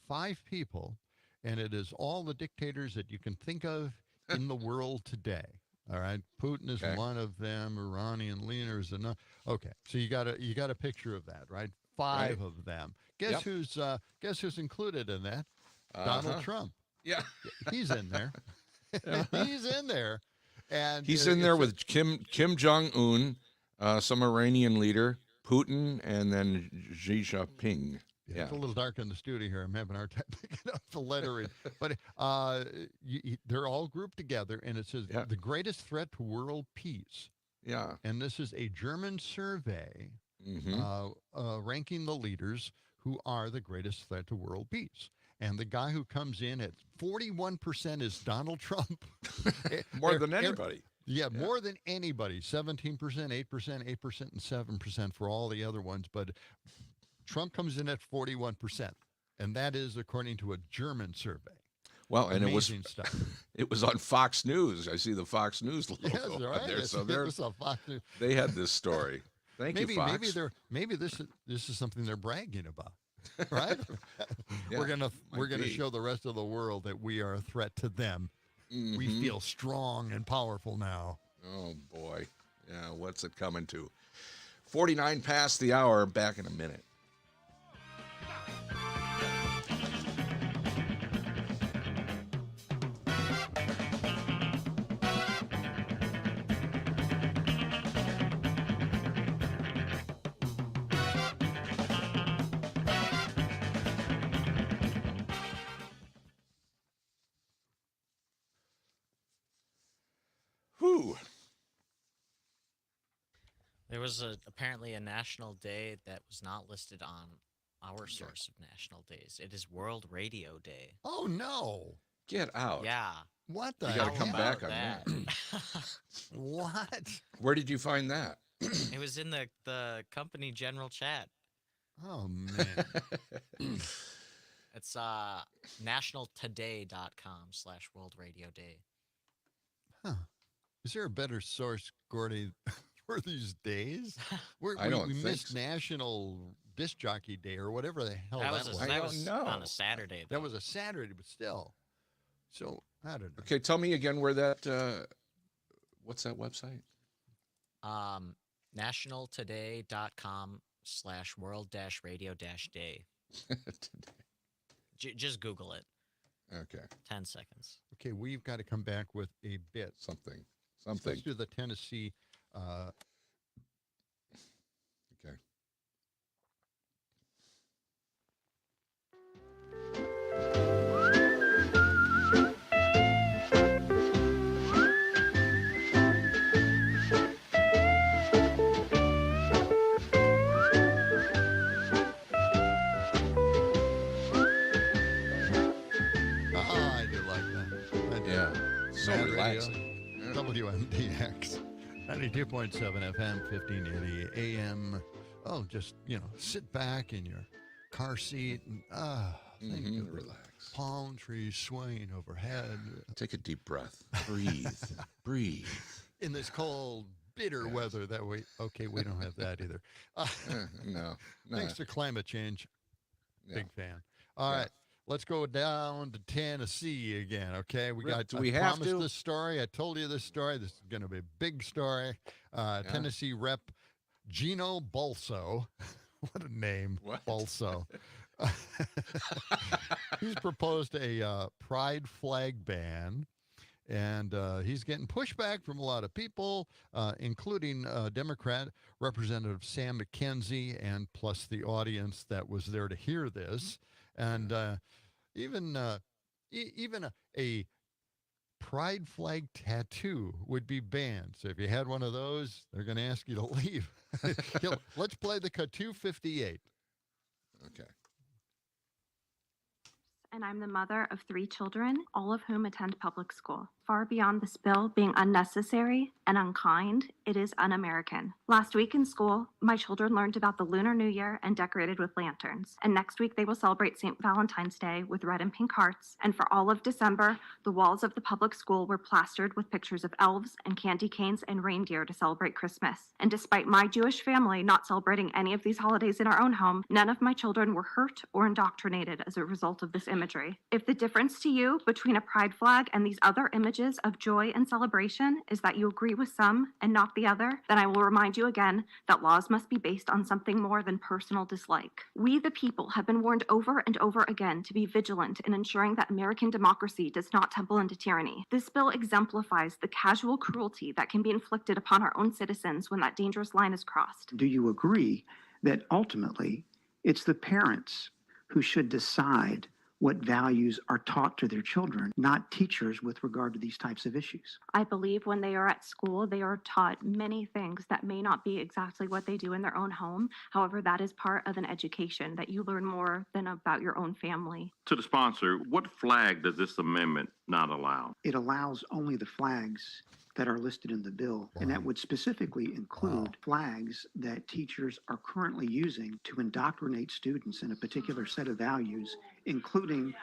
5 people, and it is all the dictators that you can think of in the world today. All right, Putin is Okay. one of them. Iranian leaders, another. Okay, so you got a picture of that, right? 5 of them. Guess Yep. who's included in that? Donald Uh-huh. Trump. Yeah. He's in there. He's in there, and He's in there it's with Kim Jong Un, some Iranian leader, Putin, and then Xi Jinping. Yeah. It's a little dark in the studio here. I'm having a hard time picking up the lettering, but they're all grouped together, and it says Yeah. the greatest threat to world peace. Yeah. And this is a German survey Hmm. ranking the leaders who are the greatest threat to world peace. And the guy who comes in at 41% is Donald Trump. More than anybody. Yeah, more than anybody. 17%, 8%, 8%, and 7% for all the other ones. But Trump comes in at 41%. And that is according to a German survey. Well, and Amazing stuff. it was on Fox News. I see the Fox News logo Yes, on right. there. So It's a Fox News. they had this story. Thank you, Fox. Maybe this is something they're bragging about, right? Yeah, we're gonna be. show the rest of the world that we are a threat to them. We Mhm. feel strong and powerful now. Oh, boy. Yeah, what's it coming to? 49 past the hour. Back in a minute. Whew. There was apparently a national day that was not listed on our source of national days. It is World Radio Day. Oh no! Get out. Yeah. What the You hell? gotta come How back about on that. What? Where did you find that? It was in the company general chat. Oh man! It's nationaltoday.com/World Radio Day. Huh. Is there a better source, Gordy, for these days? I don't we think missed so. National Disc Jockey Day or whatever the hell That that was was. I that don't was know. on a Saturday. That though. was a Saturday, but still. So I don't know. Okay, tell me again where that, what's that website? nationaltoday.com/world-radio-day. Just Google it. Okay, 10 seconds. Okay, we've got to come back with a bit. something. Let's do the Tennessee. Okay. So Mad Radio, relaxing. Yeah. WMDX, 92.7 FM, 1580 AM. Oh, just, sit back in your car seat and think of the Relax. palm trees swaying overhead. Take a deep breath. Breathe. Breathe. In this cold, bitter weather that we don't have that either. No. Thanks to climate change. Yeah. Big fan. All right. Let's go down to Tennessee again, okay? Do we I have promised to? this story. I told you this story. This is going to be a big story. Tennessee Rep Gino Balso. What a name, What? Balso. He's proposed a pride flag ban, and he's getting pushback from a lot of people, including Democrat Representative Sam McKenzie, and plus the audience that was there to hear this. And even a pride flag tattoo would be banned. So if you had one of those, they're going to ask you to leave. Let's play the Ka 58. Okay. And I'm the mother of 3 children, all of whom attend public school. Far beyond this bill being unnecessary and unkind, it is un-American. Last week in school, my children learned about the Lunar New Year and decorated with lanterns. And next week, they will celebrate St. Valentine's Day with red and pink hearts. And for all of December, the walls of the public school were plastered with pictures of elves and candy canes and reindeer to celebrate Christmas. And despite my Jewish family not celebrating any of these holidays in our own home, none of my children were hurt or indoctrinated as a result of this imagery. If the difference to you between a pride flag and these other images of joy and celebration is that you agree with some and not the other, then I will remind you again that laws must be based on something more than personal dislike. We, the people, have been warned over and over again to be vigilant in ensuring that American democracy does not tumble into tyranny. This bill exemplifies the casual cruelty that can be inflicted upon our own citizens when that dangerous line is crossed. Do you agree that ultimately it's the parents who should decide what values are taught to their children, not teachers with regard to these types of issues? I believe when they are at school, they are taught many things that may not be exactly what they do in their own home. However, that is part of an education that you learn more than about your own family. To the sponsor, what flag does this amendment not allow? It allows only the flags that are listed in the bill, and that would specifically include flags that teachers are currently using to indoctrinate students in a particular set of values, including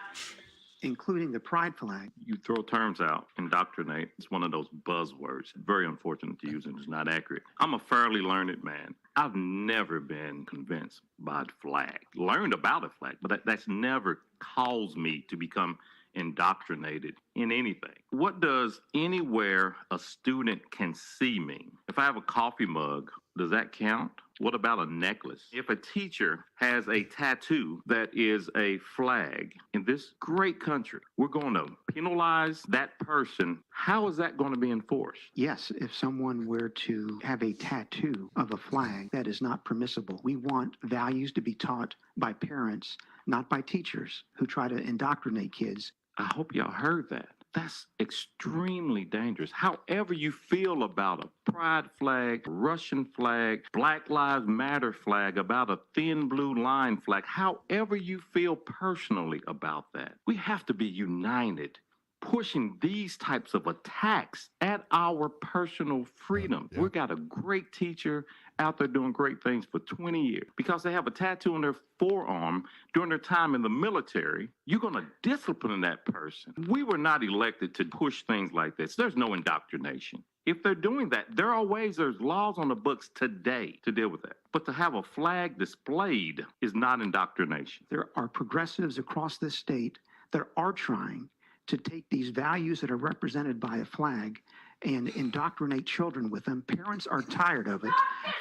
the pride flag. You throw terms out, indoctrinate. It's one of those buzzwords. Very unfortunate to use, and it's not accurate. I'm a fairly learned man. I've never been convinced by a flag. Learned about a flag, but that's never caused me to become indoctrinated in anything. What does anywhere a student can see mean? If I have a coffee mug, does that count? What about a necklace? If a teacher has a tattoo that is a flag in this great country, we're going to penalize that person. How is that going to be enforced? Yes, if someone were to have a tattoo of a flag, that is not permissible. We want values to be taught by parents, not by teachers who try to indoctrinate kids. I hope y'all heard that. That's extremely dangerous. However you feel about a pride flag, Russian flag, Black Lives Matter flag, about a thin blue line flag, however you feel personally about that, we have to be united, pushing these types of attacks at our personal freedom. Yeah. We've got a great teacher out there doing great things for 20 years. Because they have a tattoo on their forearm during their time in the military, you're going to discipline that person. We were not elected to push things like this. There's no indoctrination. If they're doing that, there are ways, there's laws on the books today to deal with that. But to have a flag displayed is not indoctrination. There are progressives across this state that are trying to take these values that are represented by a flag and indoctrinate children with them. Parents are tired of it.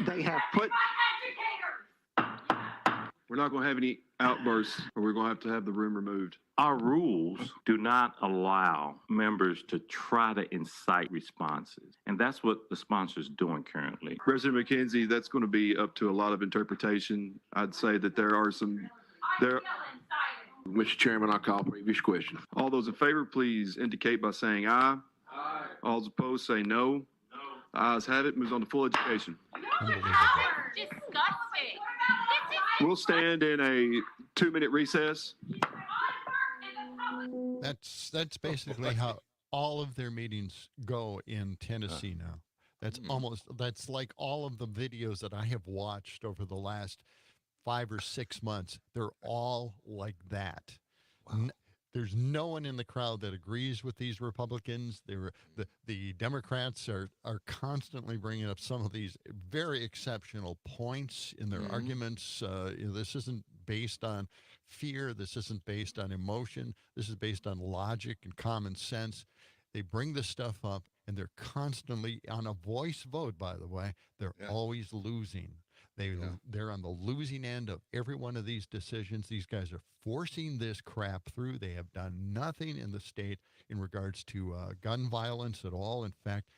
They have put... We're not going to have any outbursts, or we're going to have the room removed. Our rules do not allow members to try to incite responses. And that's what the sponsor's doing currently. President McKenzie, that's going to be up to a lot of interpretation. I'd say that there are some... Mr. Chairman, I'll call previous question. All those in favor, please indicate by saying aye. Aye. All those opposed, say no. No. The ayes have it. Moves on to full education. Disgusting. We'll stand in a 2-minute recess. That's basically how all of their meetings go in Tennessee now. That's like all of the videos that I have watched over the last 5 or 6 months. They're all like that. Wow. There's no one in the crowd that agrees with these Republicans. The Democrats are constantly bringing up some of these very exceptional points in their arguments. This isn't based on fear. This isn't based on emotion. This is based on logic and common sense. They bring this stuff up, and they're constantly on a voice vote, by the way. They're always losing. They're on the losing end of every one of these decisions. These guys are forcing this crap through. They have done nothing in the state in regards to gun violence at all. In fact,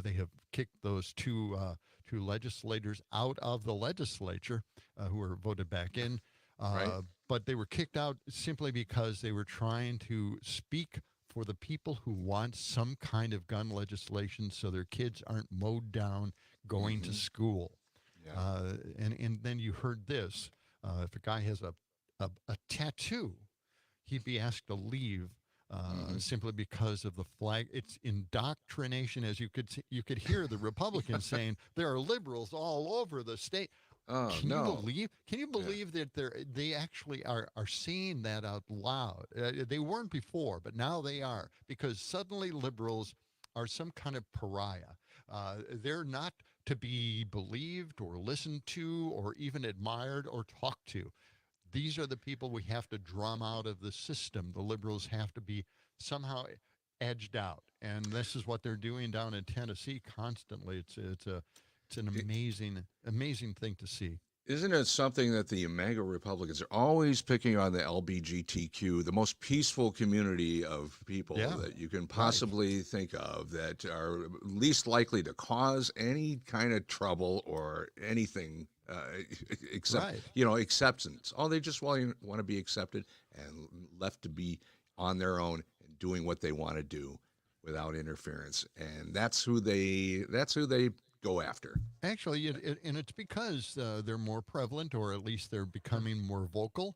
they have kicked those two legislators out of the legislature who were voted back in. But they were kicked out simply because they were trying to speak for the people who want some kind of gun legislation so their kids aren't mowed down going to school. And then you heard this. If a guy has a tattoo, he'd be asked to leave simply because of the flag. It's indoctrination, as you could hear the Republicans saying there are liberals all over the state. Can you believe that they actually are saying that out loud? They weren't before, but now they are, because suddenly liberals are some kind of pariah. They're not to be believed or listened to or even admired or talked to. These are the people we have to drum out of the system. The liberals have to be somehow edged out, and this is what they're doing down in Tennessee constantly. It's an amazing thing to see. Isn't it something that the MAGA Republicans are always picking on the LGBTQ, the most peaceful community of people that you can possibly think of, that are least likely to cause any kind of trouble or anything except, acceptance. Oh, they just want to be accepted and left to be on their own and doing what they want to do without interference. And that's who they go after. Actually, and it's because they're more prevalent, or at least they're becoming more vocal.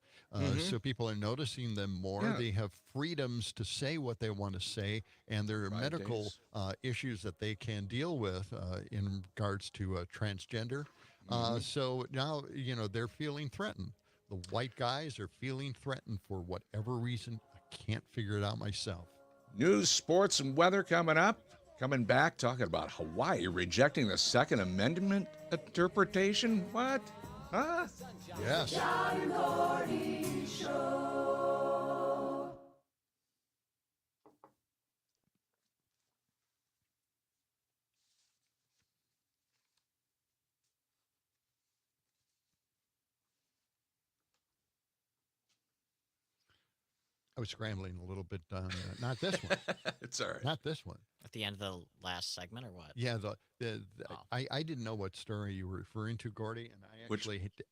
So people are noticing them more. They have freedoms to say what they want to say, and there are medical issues that they can deal with in regards to transgender. So now, they're feeling threatened. The white guys are feeling threatened for whatever reason. I can't figure it out myself. News, sports, and weather coming up. Coming back, talking about Hawaii rejecting the Second Amendment interpretation. What? Huh? Yes. John and Gordy Show. I was scrambling a little bit on not this one. It's all right. Not this one. At the end of the last segment, or what? Yeah, I didn't know what story you were referring to, Gordy, and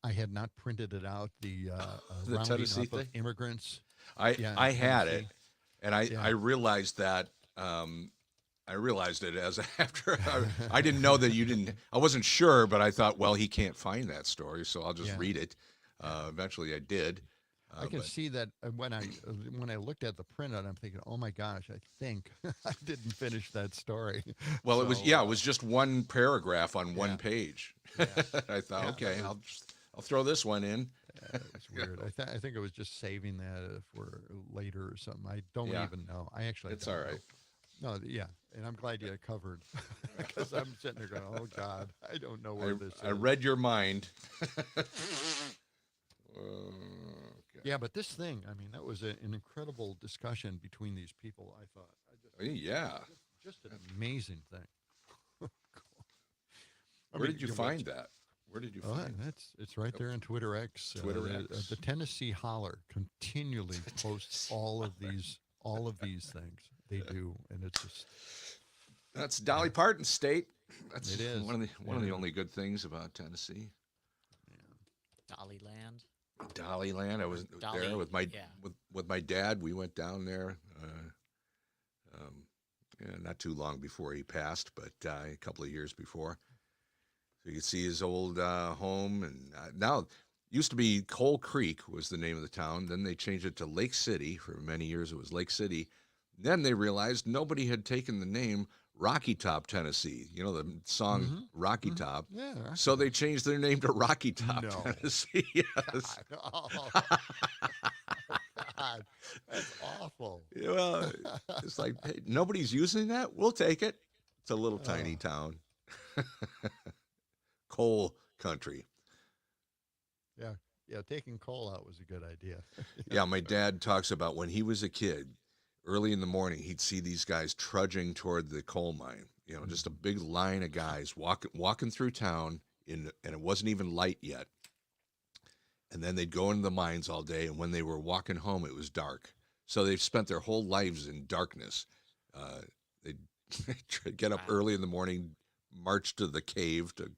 I had not printed it out. The rounding Tennessee up thing? of immigrants. I had it, and I realized that. I realized it as after I didn't know that you didn't. I wasn't sure, but I thought, well, he can't find that story, so I'll just read it. Eventually, I did. I can see that when I looked at the printout, I'm thinking, oh my gosh, I think I didn't finish that story. Well, so, it was just one paragraph on one page. Yeah. I thought, okay, I'll throw this one in. It's weird. I think it was just saving that for later or something. I don't even know. It's all right. No, and I'm glad you covered, because I'm sitting there going, oh God, I don't know where this is. I read your mind. Yeah, but this thing, I mean, that was an incredible discussion between these people, I thought. Just an amazing thing. Where did you find that? Where did you find it? It's right there on Twitter X. The Tennessee Holler continually posts all of these things. They do, and it's just... That's Dolly Parton State. It is. One of the only good things about Tennessee. Yeah. Dollyland. Dollyland. I was there with my dad. We went down there not too long before he passed, but a couple of years before. So you could see his old home, and now used to be Coal Creek was the name of the town. Then they changed it to Lake City. For many years it was Lake City. Then they realized nobody had taken the name Rocky Top, Tennessee. You know, the song Rocky Top. Yeah. So they changed their name to Rocky Top, No. Tennessee. Yes. God. Oh, God. That's awful. Yeah, well, it's like, hey, nobody's using that. We'll take it. It's a little tiny town. Coal country. Yeah. Yeah. Taking coal out was a good idea. Yeah, my dad talks about when he was a kid, early in the morning, he'd see these guys trudging toward the coal mine. You know, just a big line of guys walking through town, and it wasn't even light yet. And then they'd go into the mines all day, and when they were walking home, it was dark. So they've spent their whole lives in darkness. They'd get up early in the morning, march to the cave to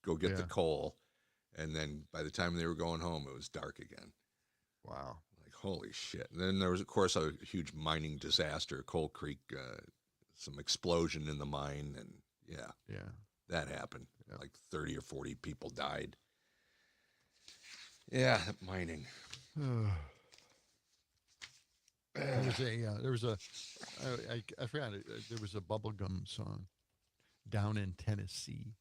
go get the coal, and then by the time they were going home, it was dark again. Wow. Like, holy shit. And then there was, of course, a huge mining disaster, Coal Creek, some explosion in the mine, and Yeah. that happened. Yep. Like 30 or 40 people died. Yeah, mining. There was a I forgot it. There was a bubblegum song, Down in Tennessee.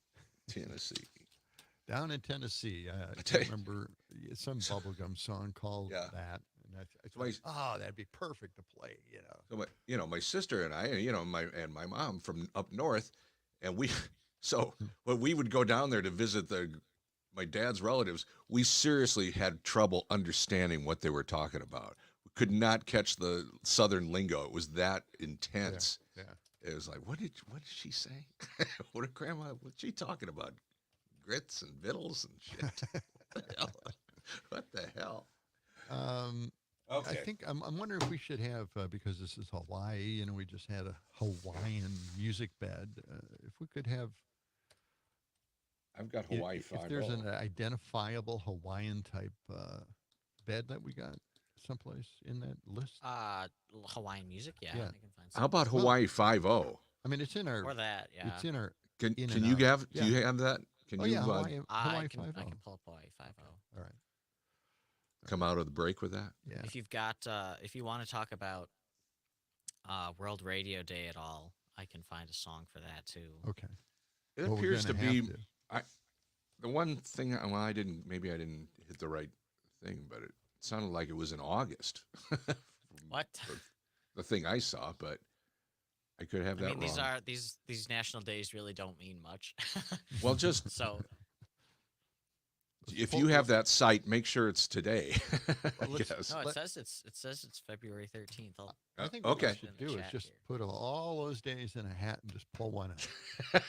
Down in Tennessee. I can't remember some bubblegum song called that. And I thought, that'd be perfect to play. So my sister and I, my mom from up north, and when we would go down there to visit my dad's relatives, we seriously had trouble understanding what they were talking about. We could not catch the Southern lingo. It was that intense. Yeah. It was like, what did she say? What's she talking about? Grits and vittles and shit. What the hell? Okay. I think I'm wondering if we should have because this is Hawaii, we just had a Hawaiian music bed. If we could have. I've got Hawaii 5. If there's an identifiable Hawaiian type bed that we got someplace in that list. Hawaiian music, I can find some. How about Hawaii 5-0? I mean, it's in our. Or that, yeah. It's in our. Can you have? Do you have that? Can you? Hawaii I 5-0. can pull up Hawaii 5-0. All right. Come out of the break with that. Yeah. If you've got, if you want to talk about World Radio Day at all, I can find a song for that too. Okay. It appears to be. The one thing, I didn't hit the right thing, but it sounded like it was in August. What? The thing I saw, but I could have that wrong. These national days really don't mean much. Well, just so. If you have that site, make sure it's today. No, it says it's February 13th. I think what we should do is just put all those days in a hat and just pull one out.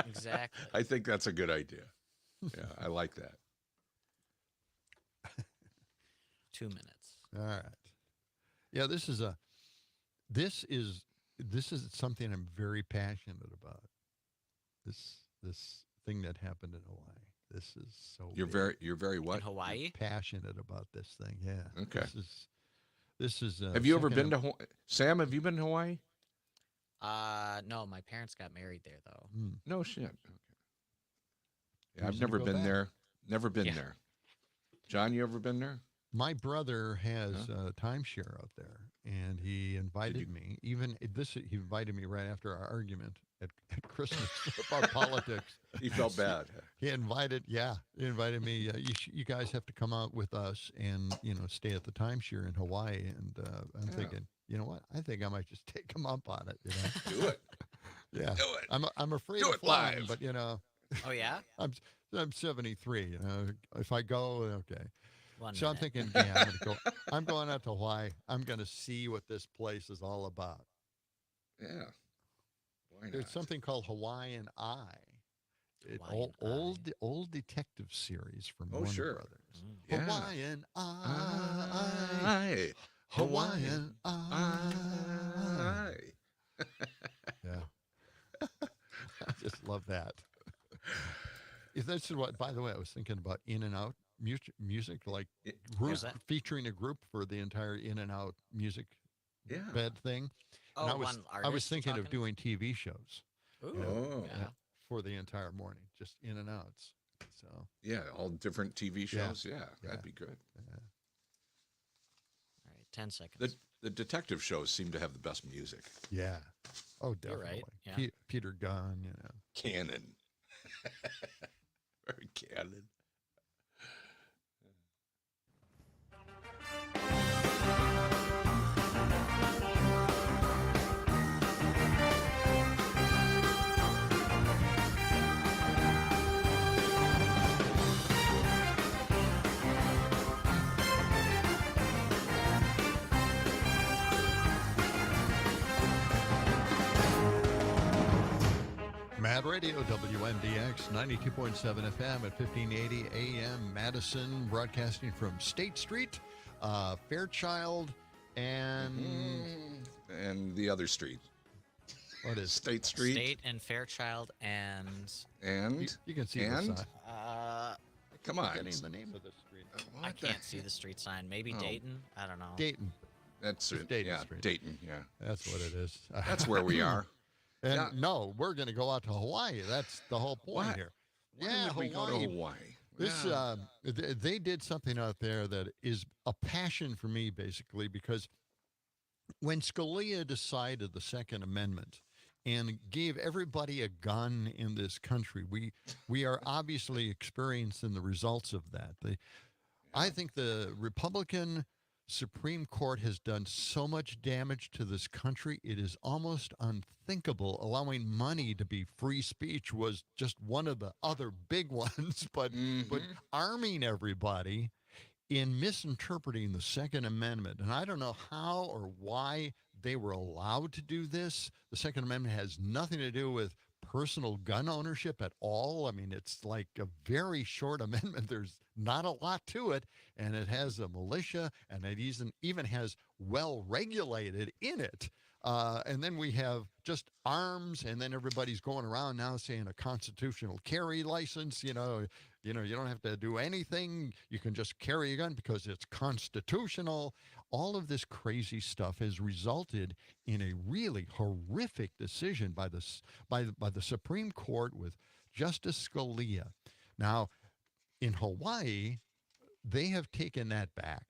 Exactly. I think that's a good idea. Yeah, I like that. 2 minutes. All right. Yeah, this is something I'm very passionate about. This thing that happened in Hawaii. This is so. You're very what? In Hawaii? Passionate about this thing. Yeah. Okay. This is. Have you ever been to Hawaii? Sam, have you been to Hawaii? No, my parents got married there though. No shit. Okay. Yeah, I've never been there. Never been there. John, you ever been there? My brother has a timeshare out there, and he invited me. He invited me right after our argument at Christmas about politics. He felt bad. He invited me. You guys have to come out with us and stay at the timeshare in Hawaii. And I'm thinking, you know what? I think I might just take him up on it. Do it. Yeah. Do it. I'm afraid Do of it flying, live. but Oh yeah. I'm 73. If I go, okay. So I'm thinking, I'm gonna go. I'm going out to Hawaii. I'm going to see what this place is all about. Yeah. Why not? There's something called Hawaiian Eye. Old detective series from Warner Brothers. Yeah. Hawaiian Eye. Hawaiian Eye. Yeah. I just love that. That's what. By the way, I was thinking about In and Out music, like featuring a group for the entire In and Out music bed thing. Oh, and I was thinking of doing TV shows. Ooh. For the entire morning, just In and Outs. So all different TV shows. Yeah, that'd be good. All right, 10 seconds. The detective shows seem to have the best music. Yeah. Oh, You're definitely. right. Yeah. Peter Gunn, you know. Canon. Very canon. Mad Radio, WMDX, 92.7 FM at 1580 AM, Madison, broadcasting from State Street, Fairchild, and the other street. What is State Street? State and Fairchild and you can see the sign. Come on. Getting the name of the street. I can't see the street sign. Maybe Dayton. I don't know. Dayton. That's it. Dayton Yeah, Street. Dayton. Yeah, That's what it is. that's where we are. And Yeah. no, we're going to go out to Hawaii. That's the whole point Why- here. Why would we go to Hawaii? This Yeah. they did something out there that is a passion for me, basically, because when Scalia decided the Second Amendment and gave everybody a gun in this country, we are obviously experiencing the results of that. I think the Republican Supreme Court has done so much damage to this country, it is almost unthinkable. Allowing money to be free speech was just one of the other big ones, but arming everybody in misinterpreting the Second Amendment. And I don't know how or why they were allowed to do this. The Second Amendment has nothing to do with personal gun ownership at all. I mean, it's like a very short amendment. There's not a lot to it, and it has a militia, and it even has well-regulated in it. And then we have just arms, and then everybody's going around now saying a constitutional carry license. You don't have to do anything. You can just carry a gun because it's constitutional. All of this crazy stuff has resulted in a really horrific decision by the Supreme Court with Justice Scalia. Now, in Hawaii, they have taken that back.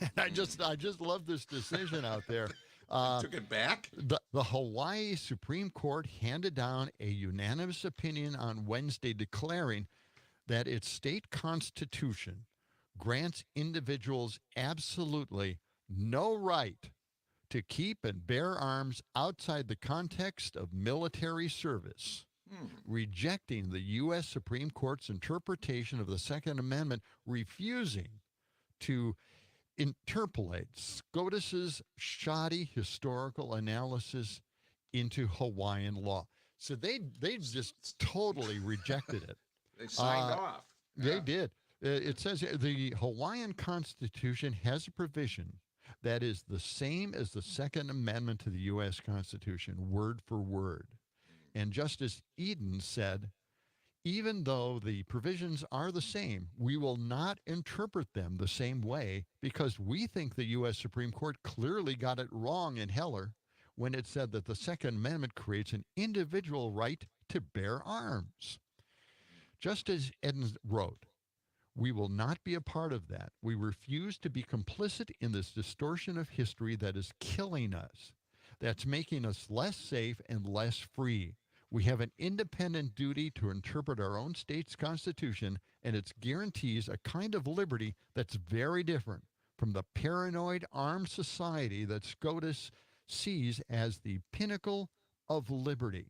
And I just love this decision out there. Took it back? The Hawaii Supreme Court handed down a unanimous opinion on Wednesday declaring that its state constitution grants individuals absolutely no right to keep and bear arms outside the context of military service, rejecting the U.S. Supreme Court's interpretation of the Second Amendment, refusing to interpolate SCOTUS's shoddy historical analysis into Hawaiian law. So they just totally rejected it. They signed off. They did. It says the Hawaiian Constitution has a provision that is the same as the Second Amendment to the U.S. Constitution, word for word. And Justice Eden said, even though the provisions are the same, we will not interpret them the same way because we think the U.S. Supreme Court clearly got it wrong in Heller when it said that the Second Amendment creates an individual right to bear arms. Just as Eden wrote, we will not be a part of that. We refuse to be complicit in this distortion of history that is killing us, that's making us less safe and less free. We have an independent duty to interpret our own state's constitution, and it guarantees a kind of liberty that's very different from the paranoid armed society that SCOTUS sees as the pinnacle of liberty.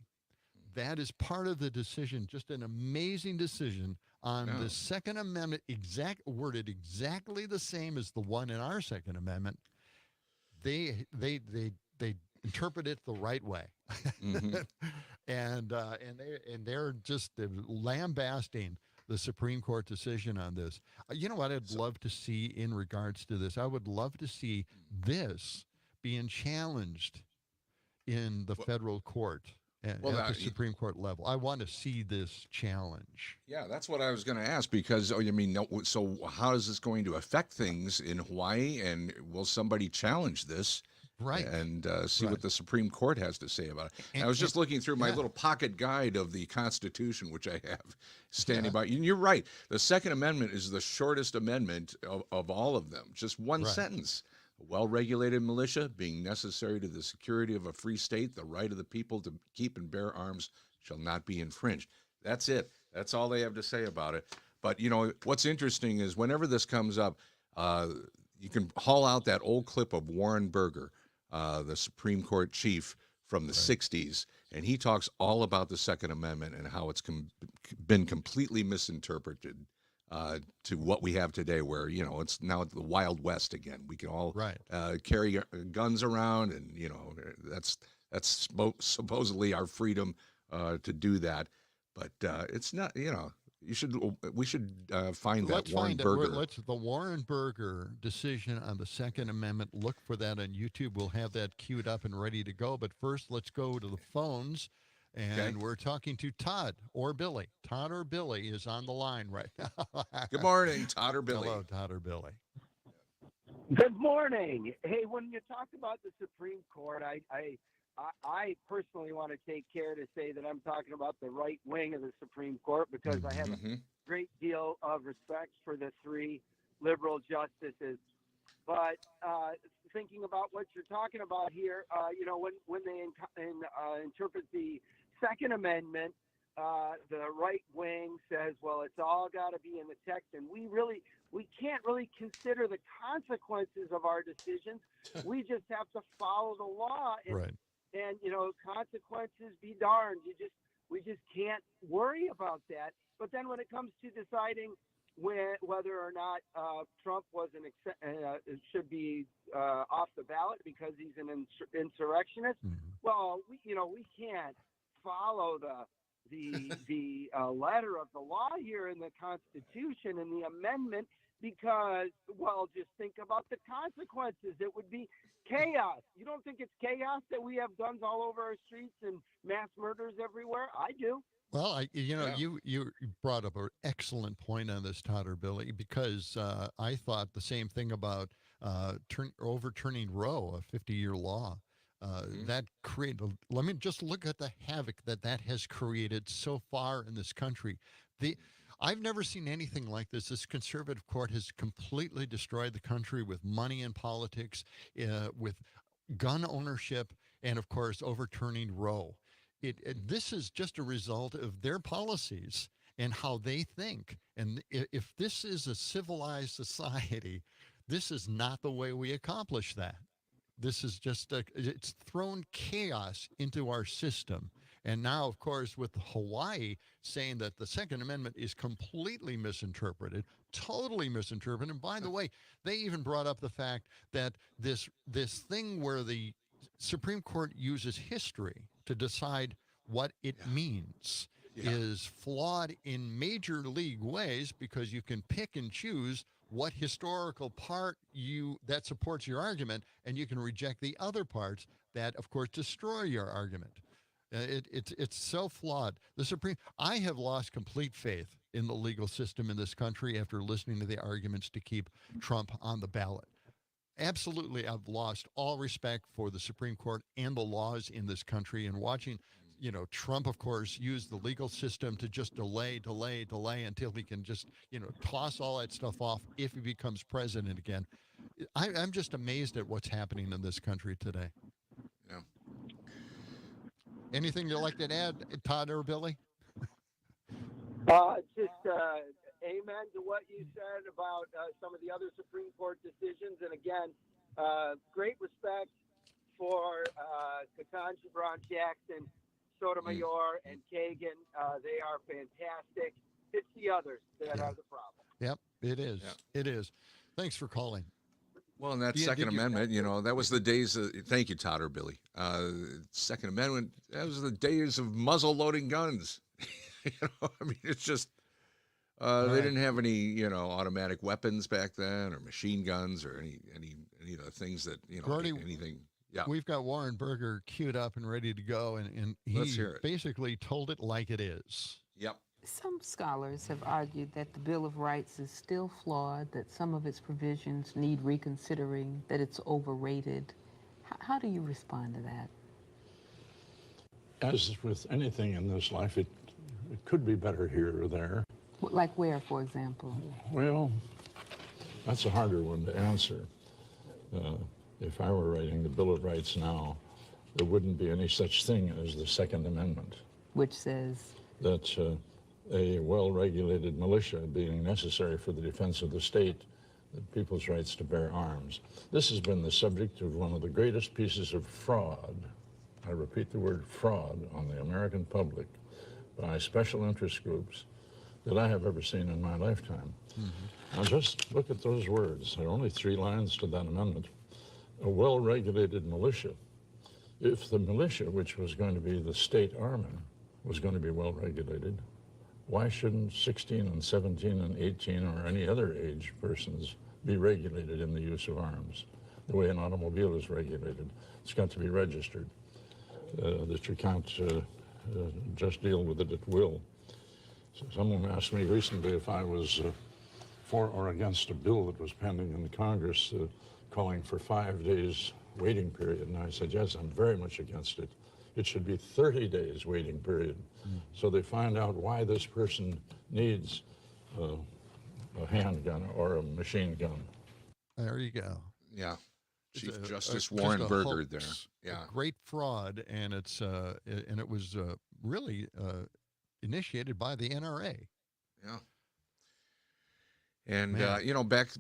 That is part of the decision, just an amazing decision on the Second Amendment, worded exactly the same as the one in our Second Amendment. They interpret it the right way, and they're just lambasting the Supreme Court decision on this. You know what I'd love to see in regards to this? I would love to see this being challenged in the federal court. At the Supreme Court level. I want to see this challenge. Yeah, that's what I was going to ask because, so how is this going to affect things in Hawaii, and will somebody challenge this? Right. And see what the Supreme Court has to say about it. And I was just looking through my little pocket guide of the Constitution, which I have standing by. And you're right. The Second Amendment is the shortest amendment of all of them. Just one sentence. A well-regulated militia, being necessary to the security of a free state, the right of the people to keep and bear arms shall not be infringed. That's it. That's all they have to say about it. But, you know, what's interesting is whenever this comes up, you can haul out that old clip of Warren Burger, the Supreme Court chief from the 60s, and he talks all about the Second Amendment and how it's been completely misinterpreted to what we have today, where, you know, it's now the Wild West again. We can all carry guns around, and, you know, that's supposedly our freedom to do that. But it's not, you know, we should find that Warren Burger. The Warren Burger decision on the Second Amendment. Look for that on YouTube. We'll have that queued up and ready to go. But first, let's go to the phones, and we're talking to Todd or Billy. Todd or Billy is on the line right now. Good morning, Todd or Billy. Hello, Todd or Billy. Good morning. Hey, when you talk about the Supreme Court, I personally want to take care to say that I'm talking about the right wing of the Supreme Court, because I have a great deal of respect for the three liberal justices. But thinking about what you're talking about here, you know, when they interpret the Second Amendment, the right wing says, well, it's all got to be in the text, and we can't really consider the consequences of our decisions. We just have to follow the law. And, you know, consequences be darned. We just can't worry about that. But then when it comes to deciding whether or not Trump should be off the ballot because he's an insurrectionist, well, we can't follow the letter of the law here in the Constitution and the amendment, because, well, just think about the consequences. It would be chaos. You don't think it's chaos that we have guns all over our streets and mass murders everywhere? I do. Well, you brought up an excellent point on this, Todd or Billy, because I thought the same thing about overturning Roe, a 50-year law. That created. Let me just look at the havoc that has created so far in this country. I've never seen anything like this. This conservative court has completely destroyed the country with money in politics, with gun ownership, and, of course, overturning Roe. This is just a result of their policies and how they think. And if this is a civilized society, this is not the way we accomplish that. This is just it's thrown chaos into our system. And now, of course, with Hawaii saying that the Second Amendment is completely misinterpreted, totally misinterpreted. And by the way, they even brought up the fact that this thing where the Supreme Court uses history to decide what it means is flawed in major league ways, because you can pick and choose what historical part that supports your argument, and you can reject the other parts that, of course, destroy your argument. It's so flawed. I have lost complete faith in the legal system in this country after listening to the arguments to keep Trump on the ballot. Absolutely, I've lost all respect for the Supreme Court and the laws in this country, and watching, you know, Trump, of course, use the legal system to just delay until he can just, you know, toss all that stuff off if he becomes president again. I'm just amazed at what's happening in this country today. Yeah. Anything you'd like to add, Todd or Billy? Just amen to what you said about some of the other Supreme Court decisions. And again, great respect for Ketanji Brown Jackson, Sotomayor, and Kagan. They are fantastic. It's the others that are the problem. Yep, it is. Yeah. It is. Thanks for calling. Well, and that Second Amendment, you know, that was the days of, thank you, Todd or Billy. Second Amendment, that was the days of muzzle-loading guns. You know, I mean, it's just, they didn't have any, you know, automatic weapons back then, or machine guns, or any of the things that, you know, Gordy, anything. Yeah. We've got Warren Burger queued up and ready to go, and he basically told it like it is. Yep. Some scholars have argued that the Bill of Rights is still flawed, that some of its provisions need reconsidering, that it's overrated. How do you respond to that? As with anything in this life, it could be better here or there. Like where, for example? Well, that's a harder one to answer. If I were writing the Bill of Rights now, there wouldn't be any such thing as the Second Amendment. Which says? That a well-regulated militia being necessary for the defense of the state, the people's rights to bear arms. This has been the subject of one of the greatest pieces of fraud, I repeat the word fraud, on the American public by special interest groups that I have ever seen in my lifetime. Now just look at those words. There are only 3 lines to that amendment. A well-regulated militia. If the militia, which was going to be the state army, was going to be well-regulated, why shouldn't 16 and 17 and 18 or any other age persons be regulated in the use of arms? The way an automobile is regulated. It's got to be registered, that you can't just deal with it at will. So someone asked me recently if I was for or against a bill that was pending in the Congress calling for 5 days waiting period, and I said, yes, I'm very much against it. It should be 30 days waiting period. So they find out why this person needs a handgun or a machine gun. There you go. Yeah. Chief Justice just Warren a Burger hoax, there. Yeah. a great fraud, and it was really initiated by the NRA. Yeah. And, you know, back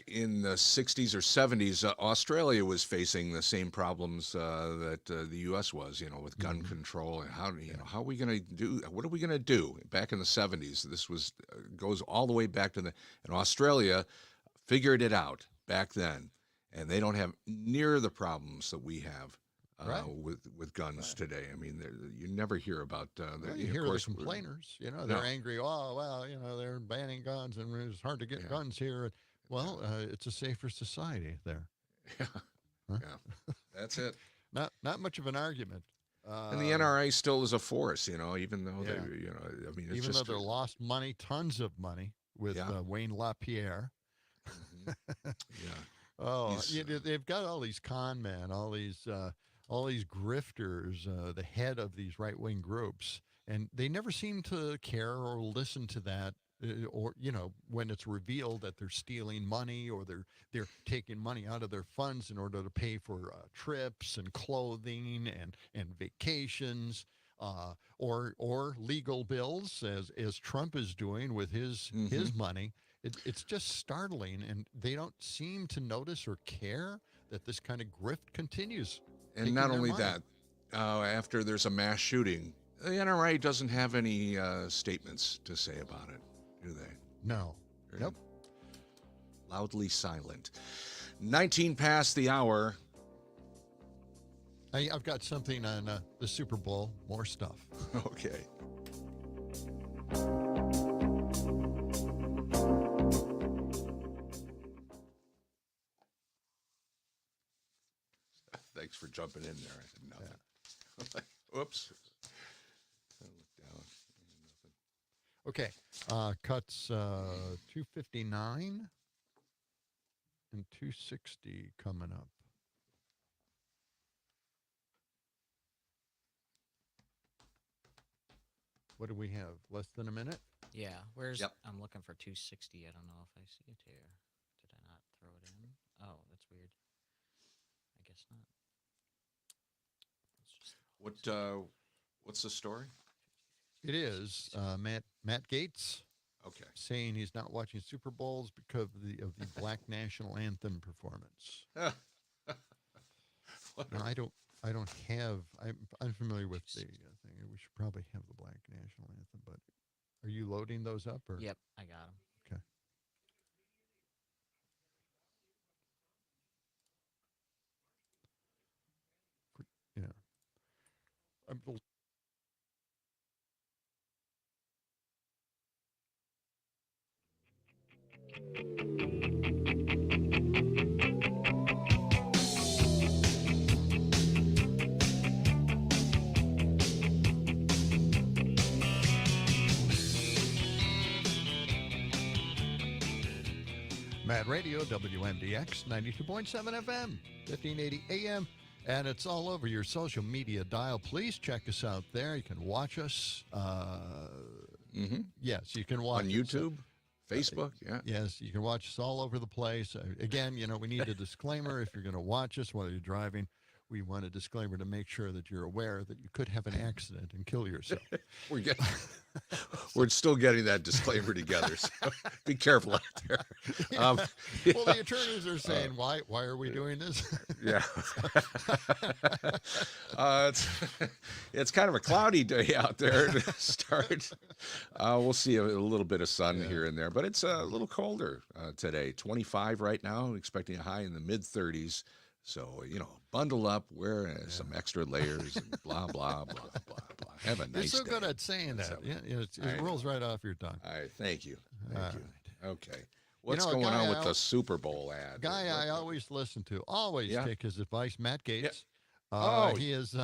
in the 60s or 70s, Australia was facing the same problems that the U.S. was, you know, with gun control. And how are we going to do, what are we going to do? Back in the 70s, this was, goes all the way back to and Australia figured it out back then. And they don't have near the problems that we have with guns today. I mean, you never hear about you hear the complainers. You know, they're angry. Oh, well, you know, they're banning guns, and it's hard to get guns here. Well, it's a safer society there. Yeah, yeah, that's it. Not much of an argument. And the NRA still is a force, you know, even though they, you know, I mean, it's even just, though they lost money, tons of money with Wayne LaPierre. Yeah. Oh, they've got all these con men, all these grifters, the head of these right-wing groups, and they never seem to care or listen to that, or, you know, when it's revealed that they're stealing money or they're taking money out of their funds in order to pay for trips and clothing and vacations, or legal bills, as Trump is doing with his money. It's just startling, and they don't seem to notice or care that this kind of grift continues. And not only that, after there's a mass shooting, the NRA doesn't have any statements to say about it, do they? No. Nope. Loudly silent. 19 past the hour. I've got something on the Super Bowl, more stuff. Okay. Thanks for jumping in there. I said nothing. Yeah. Oops. I looked down. Nothing. Okay. Cuts 259 and 260 coming up. What do we have? Less than a minute? Yeah. I'm looking for 260. I don't know if I see it here. Did I not throw it in? Oh, that's weird. I guess not. What's the story? It is Matt Gaetz. Okay. Saying he's not watching Super Bowls because of the Black National Anthem performance. Now, I don't have. I'm familiar with the thing. We should probably have the Black National Anthem, but are you loading those up? Or? Yep, I got them. Okay. Yeah. Mad Radio, WMDX, 92.7 FM, 1580 AM, and it's all over your social media dial. Please check us out there. You can watch us. Yes, you can watch on YouTube, Facebook, yeah. Yes, you can watch us all over the place. Again, we need a disclaimer if you're going to watch us while you're driving. We want a disclaimer to make sure that you're aware that you could have an accident and kill yourself. We're still getting that disclaimer together, so be careful out there. Well, the attorneys are saying, why are we doing this? Yeah. It's kind of a cloudy day out there to start. We'll see a little bit of sun here and there, but it's a little colder today. 25 right now, expecting a high in the mid-30s. So, bundle up, wear some extra layers, and blah, blah, blah, blah, blah. Have a nice day. You're so good at saying that. It rolls right off your tongue. All right, thank you. Thank you. Okay. What's going on with the Super Bowl ad? Guy I always listen to, always take his advice, Matt Gates. He is...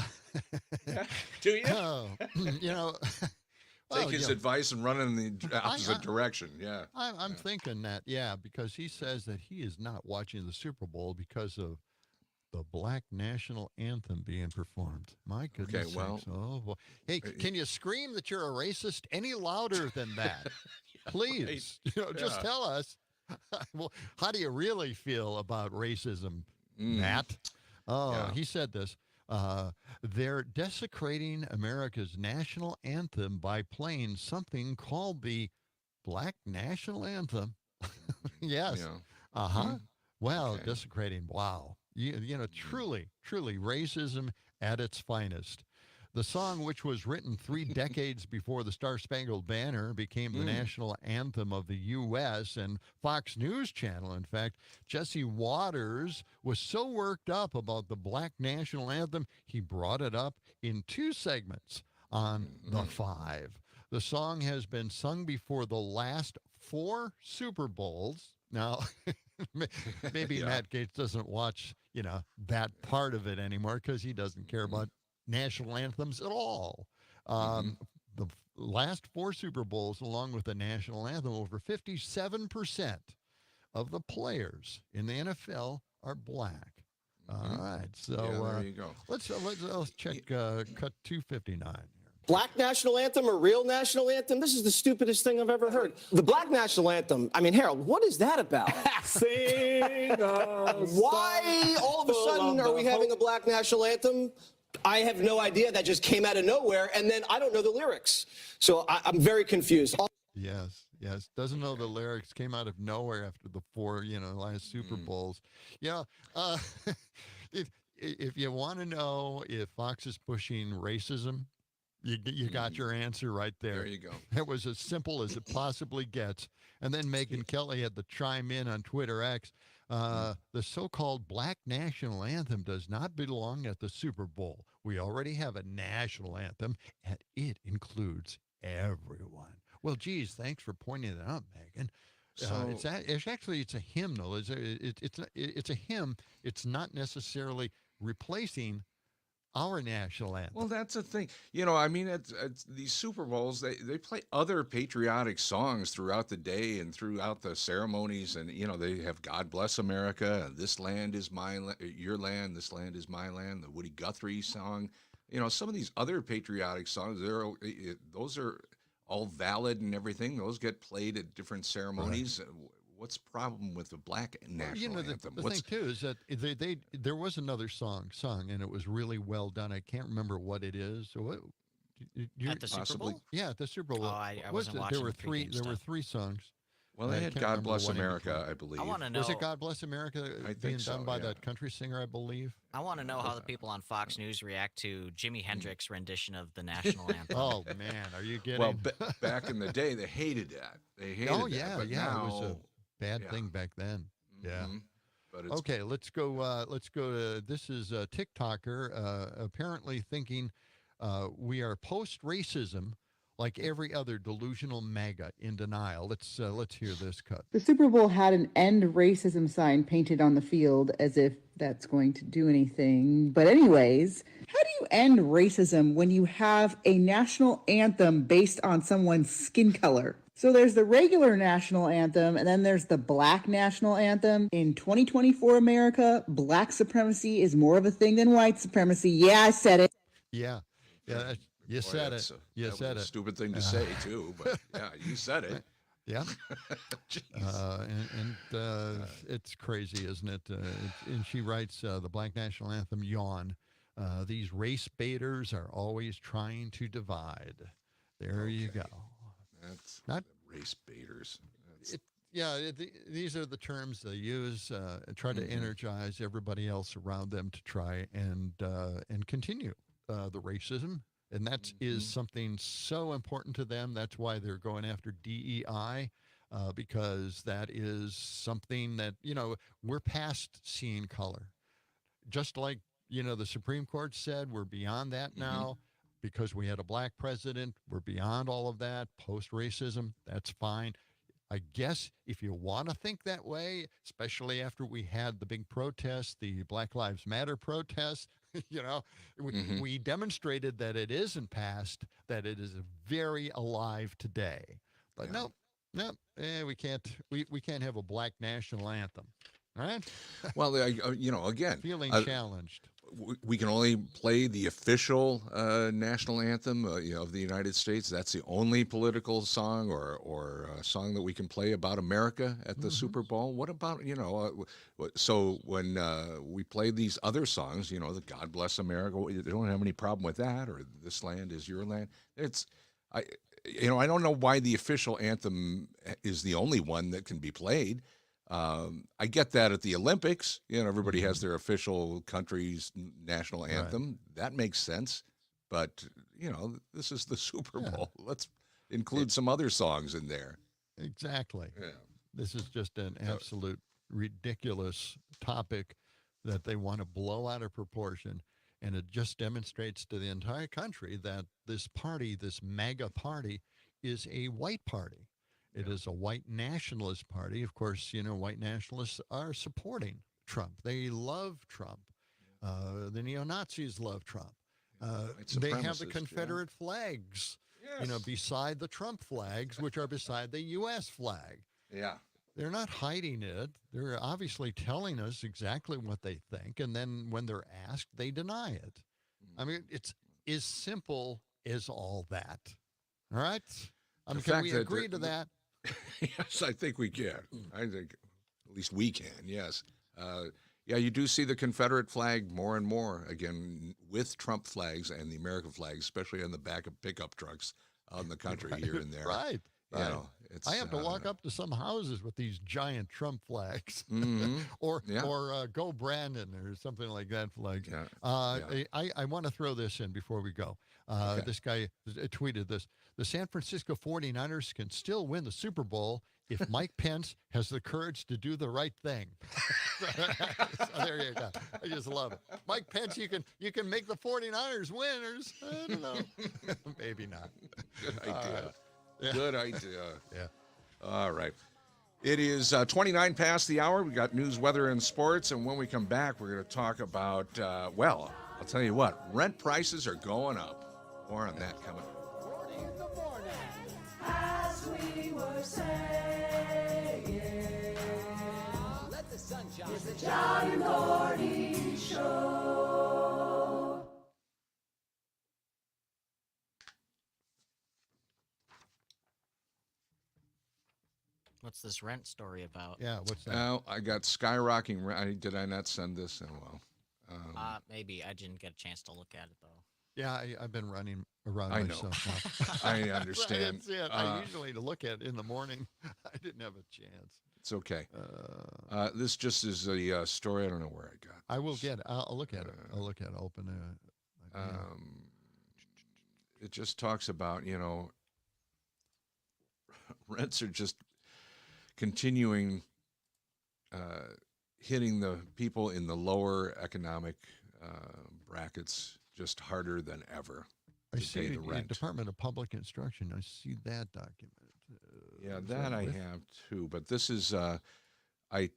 Do you? Take his advice and run in the opposite direction. Yeah. I'm thinking that, because he says that he is not watching the Super Bowl because of the Black National Anthem being performed. My goodness. Okay, well. Sakes. Oh, boy. Hey, can you scream that you're a racist any louder than that? Please. Right. Just tell us. Well, how do you really feel about racism, Matt? He said this. They're desecrating America's national anthem by playing something called the Black National Anthem. Yes. Yeah. Well, desecrating. Wow. Truly racism at its finest. The song, which was written 3 decades before the Star-Spangled Banner became the national anthem of the U.S. and Fox News Channel, in fact, Jesse Waters was so worked up about the Black National Anthem, he brought it up in 2 segments on The 5. The song has been sung before the last 4 Super Bowls. Now, maybe Matt Gates doesn't watch, that part of it anymore because he doesn't care about national anthems at all. The last 4 Super Bowls, along with the national anthem, over 57% of the players in the NFL are black. All right, so there you go. Let's check cut 259. Black national anthem or real national anthem? This is the stupidest thing I've ever heard. The Black national anthem. I mean, Harold, what is that about? Why all of a sudden are we having a Black national anthem? I have no idea. That just came out of nowhere, and then I don't know the lyrics. So I'm very confused. Yes. Doesn't know the lyrics. Came out of nowhere after the 4, last Super Bowls. If you want to know if Fox is pushing racism, you got your answer right there. There you go. It was as simple as it possibly gets. And then Megyn Kelly had to chime in on Twitter X. The so-called Black National Anthem does not belong at the Super Bowl. We already have a national anthem, and it includes everyone. Well, geez, thanks for pointing that out, Megan. It's a hymnal. It's a hymn. It's not necessarily replacing our national anthem. Well, that's the thing. It's these Super Bowls, they play other patriotic songs throughout the day and throughout the ceremonies. And, they have God Bless America, This Land is Your Land, This Land is My Land, the Woody Guthrie song. Some of these other patriotic songs, those are all valid and everything. Those get played at different ceremonies. Right. What's the problem with the Black National Anthem? The thing, too, is that there was another song sung, and it was really well done. I can't remember what it is. So at the Super Bowl? Yeah, at the Super Bowl. Oh, I wasn't watching. There were 3 songs. Well, they had God Bless America, I believe. I want to know. Was it God Bless America being done by that country singer, I believe? I want to know how the people on Fox News react to Jimi Hendrix's rendition of the national anthem. Oh, man, are you kidding? Well, back in the day, they hated that. Now, it was a bad thing back then. Yeah. But okay, let's go to, this is a TikToker apparently thinking we are post-racism like every other delusional MAGA in denial. Let's hear this cut. The Super Bowl had an end racism sign painted on the field as if that's going to do anything. But anyways, how do you end racism when you have a national anthem based on someone's skin color? So there's the regular national anthem, and then there's the Black national anthem. In 2024 America, Black supremacy is more of a thing than white supremacy. Yeah, I said it. Yeah. You said it. You said it. Stupid thing to say, too, but yeah, you said it. Yeah. Jeez. It's crazy, isn't it? And she writes the Black National Anthem, yawn. These race baiters are always trying to divide. There you go. That's Not race baiters. these are the terms they use. Try to energize everybody else around them to try and continue the racism. And that is something so important to them. That's why they're going after DEI, because that is something that, we're past seeing color. Just like, the Supreme Court said, we're beyond that now because we had a black president. We're beyond all of that. Post-racism, that's fine. I guess if you want to think that way, especially after we had the big protest, the Black Lives Matter protest, we demonstrated that it isn't past, that it is very alive today. But no, we can't have a black national anthem. All right? Well, again, feeling challenged. We can only play the official national anthem of the United States. That's the only political song or song that we can play about America at the Super Bowl. What about, so when we play these other songs, the God Bless America, they don't have any problem with that, or This Land Is Your Land. I don't know why the official anthem is the only one that can be played. I get that at the Olympics, everybody has their official country's national anthem. Right. That makes sense. But, this is the Super Bowl. Let's include some other songs in there. Exactly. Yeah. This is just an absolute ridiculous topic that they want to blow out of proportion. And it just demonstrates to the entire country that this party, this MAGA party, is a white party. It is a white nationalist party. Of course, white nationalists are supporting Trump. They love Trump. The neo-Nazis love Trump. They have the Confederate flags, beside the Trump flags, which are beside the U.S. flag. Yeah. They're not hiding it. They're obviously telling us exactly what they think. And then when they're asked, they deny it. I mean, it's as simple as all that. All right? Can we agree to that? Yes, I think we can. I think at least we can, yes. You do see the Confederate flag more and more, again, with Trump flags and the American flags, especially on the back of pickup trucks out in the country here and there. Right. It's, I have to walk up to some houses with these giant Trump flags, or Go Brandon or something like that flag. I want to throw this in before we go. This guy tweeted this. The San Francisco 49ers can still win the Super Bowl if Mike Pence has the courage to do the right thing. So there you go. I just love it. Mike Pence, you can make the 49ers winners. I don't know. Maybe not. Good idea. Yeah. Good idea. Yeah. All right. It is 29 past the hour. We got news, weather, and sports. And when we come back, we're going to talk about, I'll tell you what, rent prices are going up. More on that coming up. As we were saying, let the sun shine. It's the John and Gordy Show. What's this rent story about? Yeah, what's that? I got skyrocketing rent. Did I not send this? Oh, well. Maybe. I didn't get a chance to look at it, though. Yeah, I've been running around I myself know. I understand. That's it. I usually look at it in the morning. I didn't have a chance. It's okay. This just is a story. I don't know where I got. I will get it. I'll look at it. I'll open it. It just talks about, rents are just continuing hitting the people in the lower economic brackets just harder than ever. I see the rent. Department of Public Instruction. I see that document. That I have too. But this is, I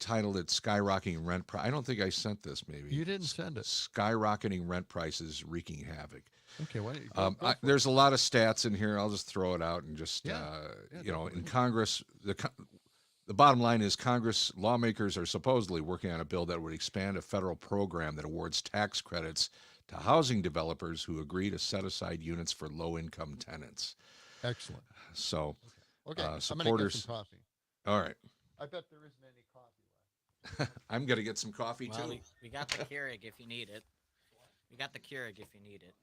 titled it "Skyrocketing Rent Price." I don't think I sent this. Maybe you didn't send it. Skyrocketing rent prices wreaking havoc. Okay, why don't you there's a lot of stats in here. I'll just throw it out and just in Congress, the bottom line is Congress lawmakers are supposedly working on a bill that would expand a federal program that awards tax credits to housing developers who agree to set aside units for low-income tenants. Excellent. So, Okay, I'm going to get supporters. some coffee. All right. I bet there isn't any coffee left. I'm going to get some coffee, Well, too. we got the Keurig if you need it. We got the Keurig if you need it.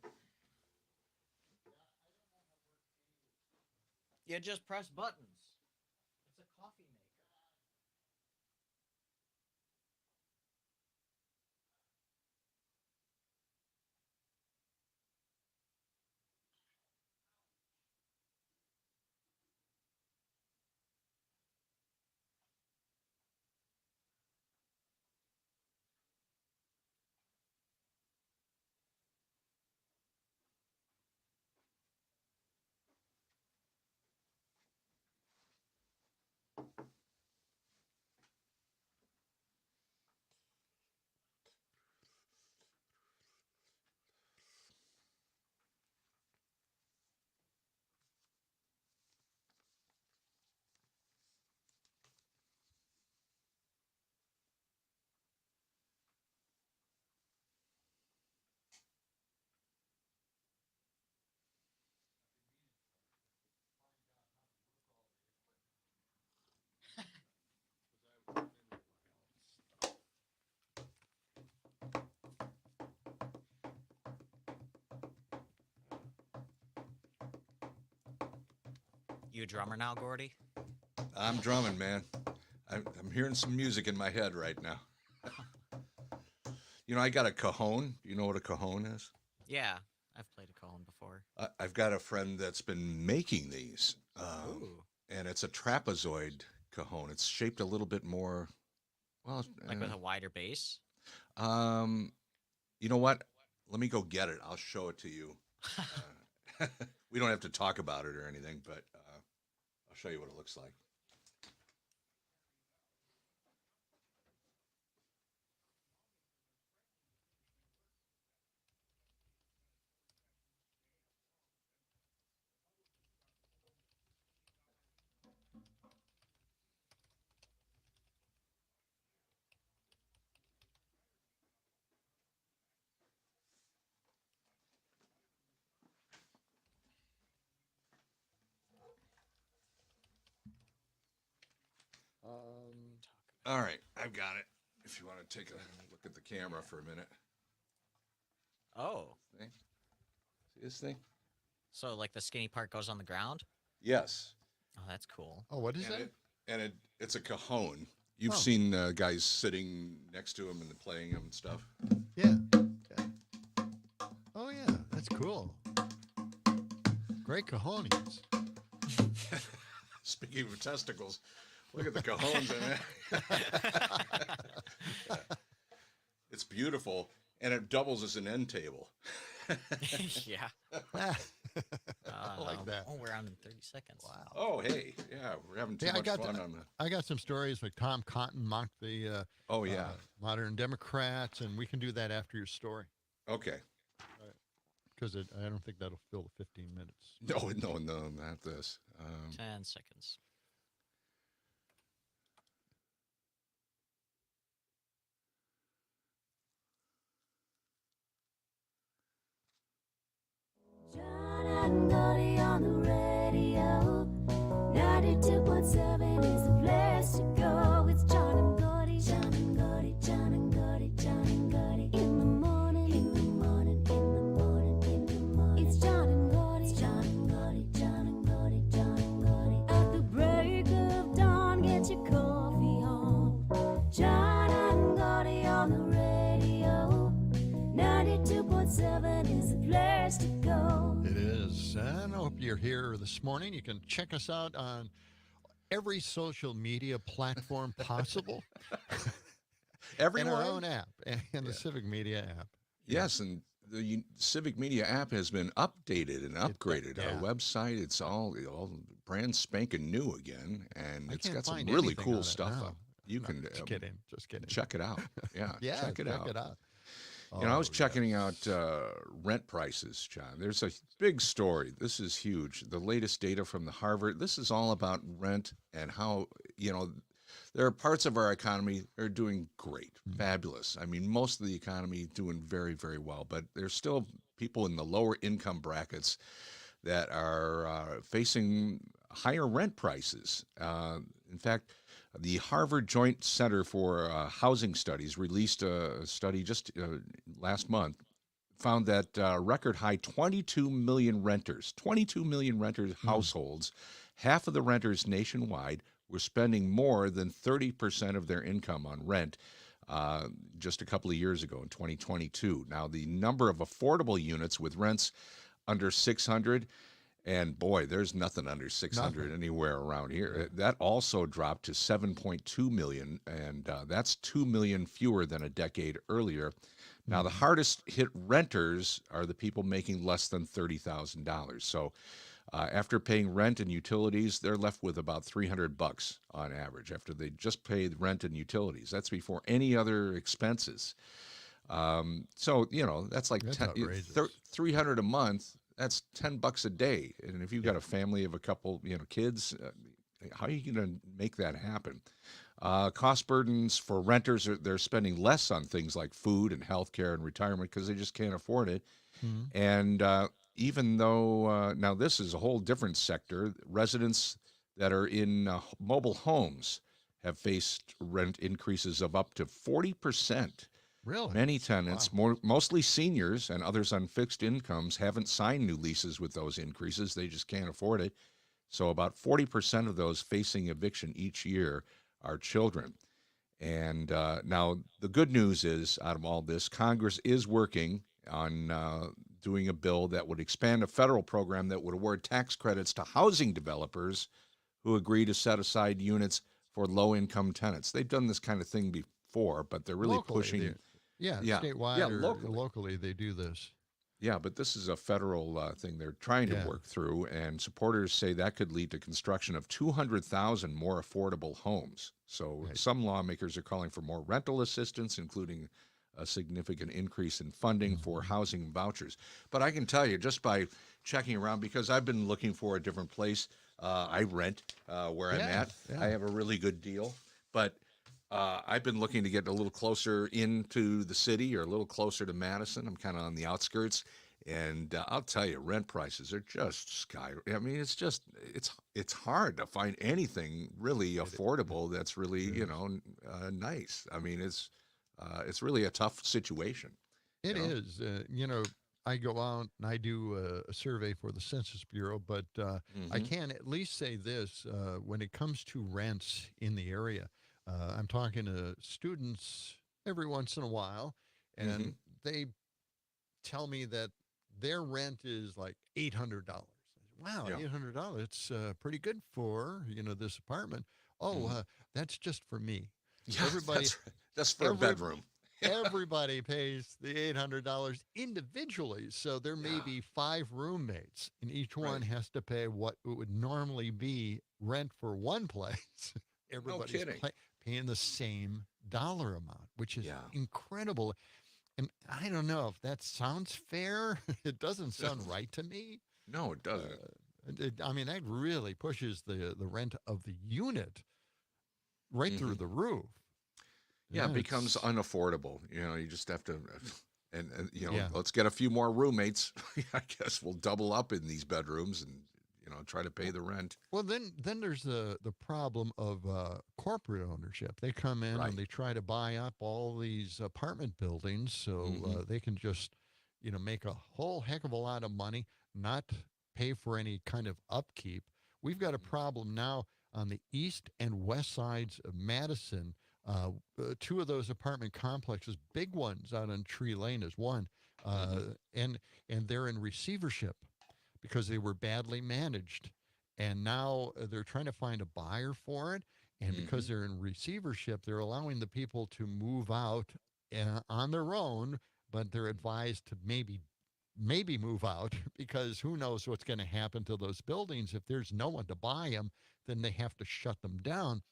You just press buttons. It's a coffee maker. You a drummer now, Gordy? I'm drumming, man. I'm hearing some music in my head right now. You know, I got a cajon. You know what a cajon is? Yeah, I've played a cajon before. I've got a friend that's been making these, and it's a trapezoid cajon. It's shaped a little bit more, well, Like with a wider base? you know what? Let me go get it. I'll show it to you. We don't have to talk about it or anything, but I'll show you what it looks like. All right, I've got it. If you want to take a look at the camera for a minute. Oh. See this thing? So, like, the skinny part goes on the ground? Yes. Oh, that's cool. Oh, what is that? It's a cajon. You've Oh. seen guys sitting next to him and playing them and stuff. Yeah. Oh, yeah. That's cool. Great cojones. Speaking of testicles, look at the cajones in it. It's beautiful, and it doubles as an end table. Yeah. I like that. Oh, we're on in 30 seconds. Wow. Oh, hey, yeah, we're having too much fun on the. I got some stories like Tom Cotton mocked the modern Democrats, and we can do that after your story. Okay. Because I don't think that'll fill the 15 minutes. No, not this. 10 seconds. John and Gordy on the radio. 92.7 is the place to go. It's John and Gordy, John and Gordy, John and Gordy, John and Gordy. In the morning, in the morning, in the morning, in the morning. It's John and Gordy, John and Gordy, John and Gordy, John and Gordy. At the break of dawn, get your coffee on. John and Gordy on the radio. 92.7 is the place to go. It is. And I hope you're here this morning. You can check us out on every social media platform possible. Everywhere? In our own app, and the Civic Media app. Yes, and the Civic Media app has been updated and upgraded. Our website, it's all brand spanking new again, and it's got some really cool stuff up. You can just kidding. Check it out. Yeah, Yeah, check it out. Oh, I was checking out rent prices, John. There's a big story. This is huge. The latest data from the Harvard. This is all about rent and how, there are parts of our economy that are doing great, fabulous. I mean, most of the economy doing very, very well, but there's still people in the lower income brackets that are facing higher rent prices. In fact, the Harvard Joint Center for Housing Studies released a study just last month, found that record high 22 million renters households, half of the renters nationwide were spending more than 30% of their income on rent just a couple of years ago in 2022. Now, the number of affordable units with rents under 600, and boy, there's nothing under 600 anywhere around here. That also dropped to 7.2 million, and that's 2 million fewer than a decade earlier. Now, the hardest hit renters are the people making less than $30,000. So after paying rent and utilities, they're left with about $300 on average after they just pay the rent and utilities. That's before any other expenses. So, that's like $300 a month. That's $10 a day. And if you've got a family of a couple, kids, how are you going to make that happen? Cost burdens for renters, they're spending less on things like food and healthcare and retirement because they just can't afford it. And even though, now this is a whole different sector, residents that are in mobile homes have faced rent increases of up to 40%. Really? Many tenants, mostly seniors and others on fixed incomes, haven't signed new leases with those increases. They just can't afford it. So about 40% of those facing eviction each year are children. And now the good news is, out of all this, Congress is working on doing a bill that would expand a federal program that would award tax credits to housing developers who agree to set aside units for low-income tenants. They've done this kind of thing before, but they're really pushing. Statewide or locally they do this. Yeah, but this is a federal thing they're trying to work through, and supporters say that could lead to construction of 200,000 more affordable homes. So some lawmakers are calling for more rental assistance, including a significant increase in funding for housing vouchers. But I can tell you, just by checking around, because I've been looking for a different place, I rent where I'm at. I have a really good deal, but I've been looking to get a little closer into the city or a little closer to Madison. I'm kind of on the outskirts, and I'll tell you, rent prices are just sky. I mean, it's hard to find anything really affordable that's really nice. I mean, it's really a tough situation. It is. I go out and I do a survey for the Census Bureau, but I can at least say this: when it comes to rents in the area. I'm talking to students every once in a while, and they tell me that their rent is like $800. Wow, $800. It's pretty good for, this apartment. Oh, that's just for me. Yeah, everybody, that's for a bedroom. Everybody pays the $800 individually. So there may be 5 roommates, and each one has to pay what would normally be rent for one place. Everybody's paying the same dollar amount, which is incredible. And I don't know if that sounds fair. It doesn't sound right to me. No, it doesn't. I mean, that really pushes the rent of the unit right through the roof. Yeah, it becomes unaffordable. You just have to, and let's get a few more roommates. I guess we'll double up in these bedrooms and try to pay the rent. Well, then there's the problem of corporate ownership. They come in and they try to buy up all these apartment buildings so they can just, make a whole heck of a lot of money, not pay for any kind of upkeep. We've got a problem now on the east and west sides of Madison. 2 of those apartment complexes, big ones out on Tree Lane is one, and they're in receivership because they were badly managed. And now they're trying to find a buyer for it. And because they're in receivership, they're allowing the people to move out on their own, but they're advised to maybe move out because who knows what's going to happen to those buildings. If there's no one to buy them, then they have to shut them down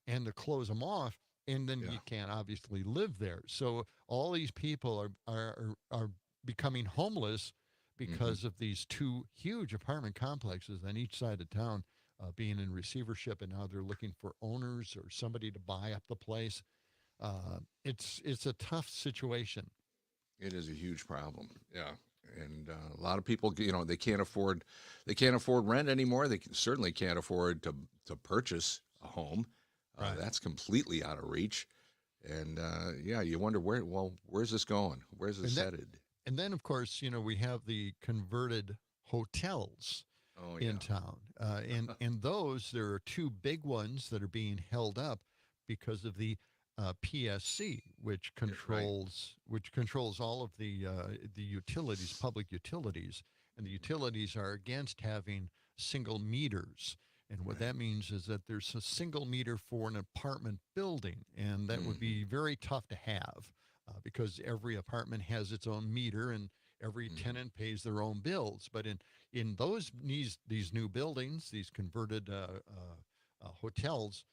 and to close them off. And then you can't obviously live there. So all these people are becoming homeless because of these 2 huge apartment complexes on each side of town being in receivership, and now they're looking for owners or somebody to buy up the place. It's a tough situation. It is a huge problem. Yeah. And a lot of people, they can't afford rent anymore. They certainly can't afford to purchase a home. Right. That's completely out of reach. And you wonder where's this going? Where's this headed? And then, of course, we have the converted hotels in town. And those, there are two big ones that are being held up because of the PSC, which controls all of the utilities, public utilities, and the utilities are against having single meters. And what that means is that there's a single meter for an apartment building, and that would be very tough to have because every apartment has its own meter and every tenant pays their own bills. But in these new buildings, these converted hotels,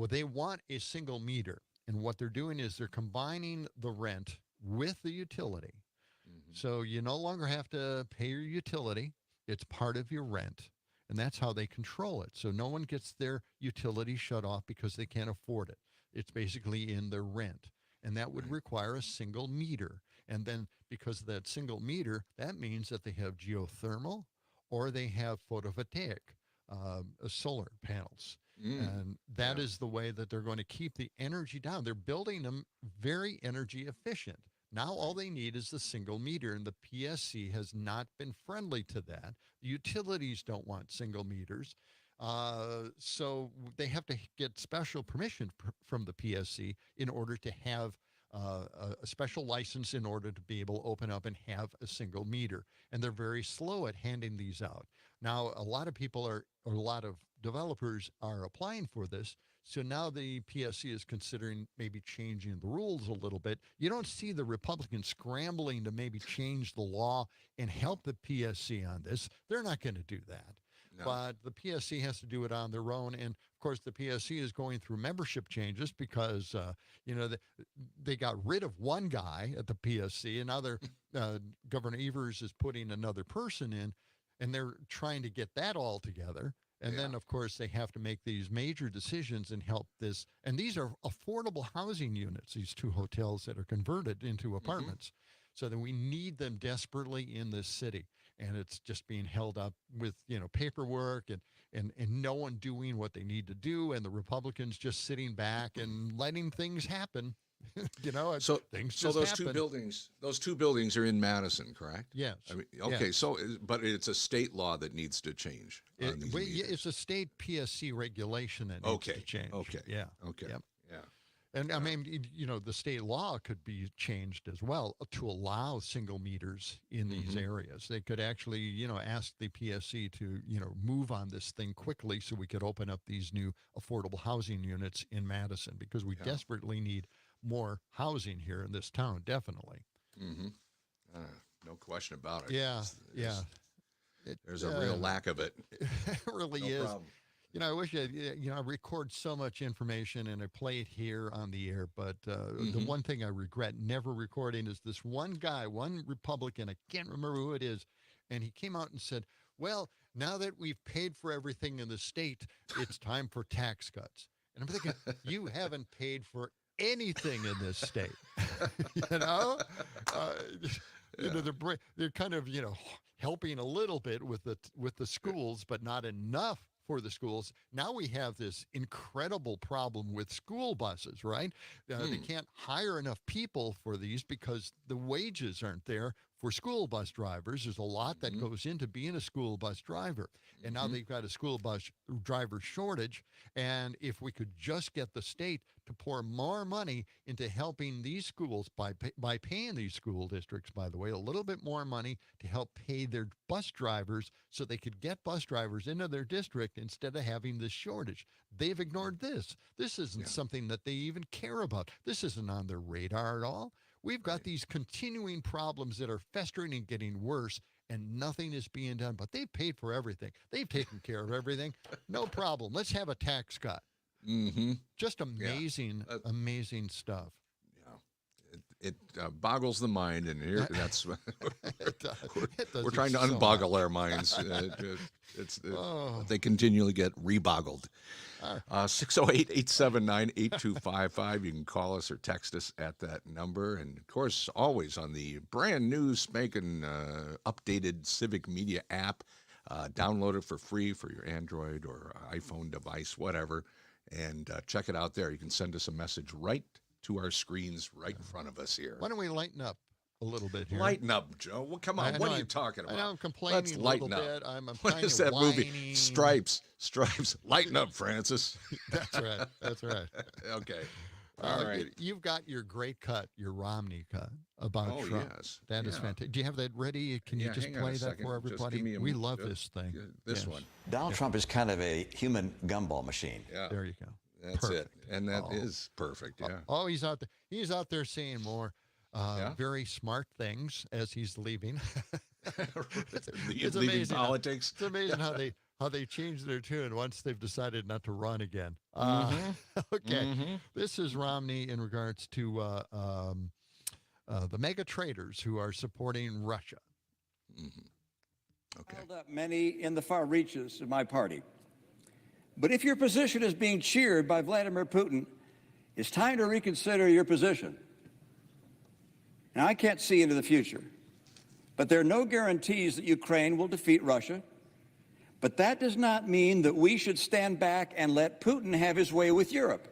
they want a single meter. And what they're doing is they're combining the rent with the utility. So you no longer have to pay your utility. It's part of your rent. And that's how they control it. So no one gets their utility shut off because they can't afford it. It's basically in their rent. And that would require a single meter. And then because of that single meter, that means that they have geothermal or they have photovoltaic solar panels. And that is the way that they're going to keep the energy down. They're building them very energy efficient. Now all they need is the single meter, and the PSC has not been friendly to that. The utilities don't want single meters. So they have to get special permission from the PSC in order to have a special license in order to be able to open up and have a single meter. And they're very slow at handing these out. Now, a lot of developers are applying for this. So now the PSC is considering maybe changing the rules a little bit. You don't see the Republicans scrambling to maybe change the law and help the PSC on this. They're not going to do that. No. But the PSC has to do it on their own. And of course, the PSC is going through membership changes because, they got rid of one guy at the PSC, and now Governor Evers is putting another person in, and they're trying to get that all together. And then, of course, they have to make these major decisions and help this. And these are affordable housing units, these two hotels that are converted into apartments. So that we need them desperately in this city. And it's just being held up with, paperwork and no one doing what they need to do. And the Republicans just sitting back and letting things happen. So those happen. Two buildings are in Madison, correct? Yes. I mean, okay. Yes. So, but it's a state law that needs to change. It's a state PSC regulation that needs to change. Okay. Yeah. Okay. Yep. Yeah. And I mean, the state law could be changed as well to allow single meters in these areas. They could actually, ask the PSC to, move on this thing quickly so we could open up these new affordable housing units in Madison because we desperately need more housing here in this town, definitely. No question about it. Yeah, There's a real lack of it. It really no is. Problem. I wish I record so much information and I play it here on the air, but the one thing I regret never recording is this one guy, one Republican, I can't remember who it is, and he came out and said, well, now that we've paid for everything in the state, it's time for tax cuts. And I'm thinking, you haven't paid for anything in this state. They're kind of helping a little bit with the schools, but not enough for the schools. Now we have this incredible problem with school buses, right? They can't hire enough people for these because the wages aren't there for school bus drivers. There's a lot that goes into being a school bus driver. And now they've got a school bus driver shortage. And if we could just get the state to pour more money into helping these schools by paying these school districts, by the way, a little bit more money to help pay their bus drivers so they could get bus drivers into their district instead of having this shortage. They've ignored this. This isn't something that they even care about. This isn't on their radar at all. We've got these continuing problems that are festering and getting worse, and nothing is being done. But they've paid for everything. They've taken care of everything. No problem. Let's have a tax cut. Just amazing, amazing stuff. Yeah, It boggles the mind, and here that's we're trying to so unboggle much. our minds. They continually get reboggled. 608-879-8255. You can call us or text us at that number, and of course, always on the brand new spanking updated Civic Media app. Download it for free for your Android or iPhone device, whatever, and check it out there. You can send us a message right to our screens right in front of us here. Why don't we lighten up a little bit here? Lighten up, Joe. Well, come on. What are you talking about? I know I'm complaining Let's a lighten little up. bit. I'm What kind is of that movie? whining. Stripes. Lighten up, Francis. That's right. That's right. Okay. All right. You've got your great cut, your Romney cut about Oh, Trump. yes. That is Yeah. fantastic. Do you have that ready? Can you Yeah, just hang on play a that second. for Just everybody? give me a We mo- love this thing. This Yes. one. Donald Trump is kind of a human gumball machine. Yeah. There you go. That's Perfect. it. And that is perfect. Yeah. Oh, he's out there. He's out there saying more very smart things as he's leaving. It's Leaving amazing politics. It's amazing how they change their tune once they've decided not to run again. Okay, this is Romney in regards to the mega traders who are supporting Russia. Okay. Held up many in the far reaches of my party. But if your position is being cheered by Vladimir Putin, it's time to reconsider your position. Now, I can't see into the future, but there are no guarantees that Ukraine will defeat Russia. But that does not mean that we should stand back and let Putin have his way with Europe.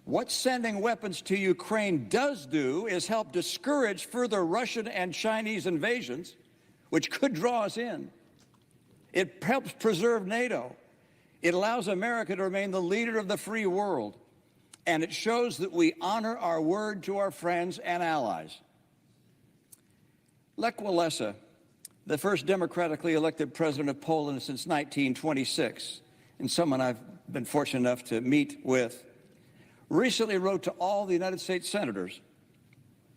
What sending weapons to Ukraine does do is help discourage further Russian and Chinese invasions, which could draw us in. It helps preserve NATO. It allows America to remain the leader of the free world. And it shows that we honor our word to our friends and allies. Lech Walesa, the first democratically elected president of Poland since 1926, and someone I've been fortunate enough to meet with, recently wrote to all the United States senators.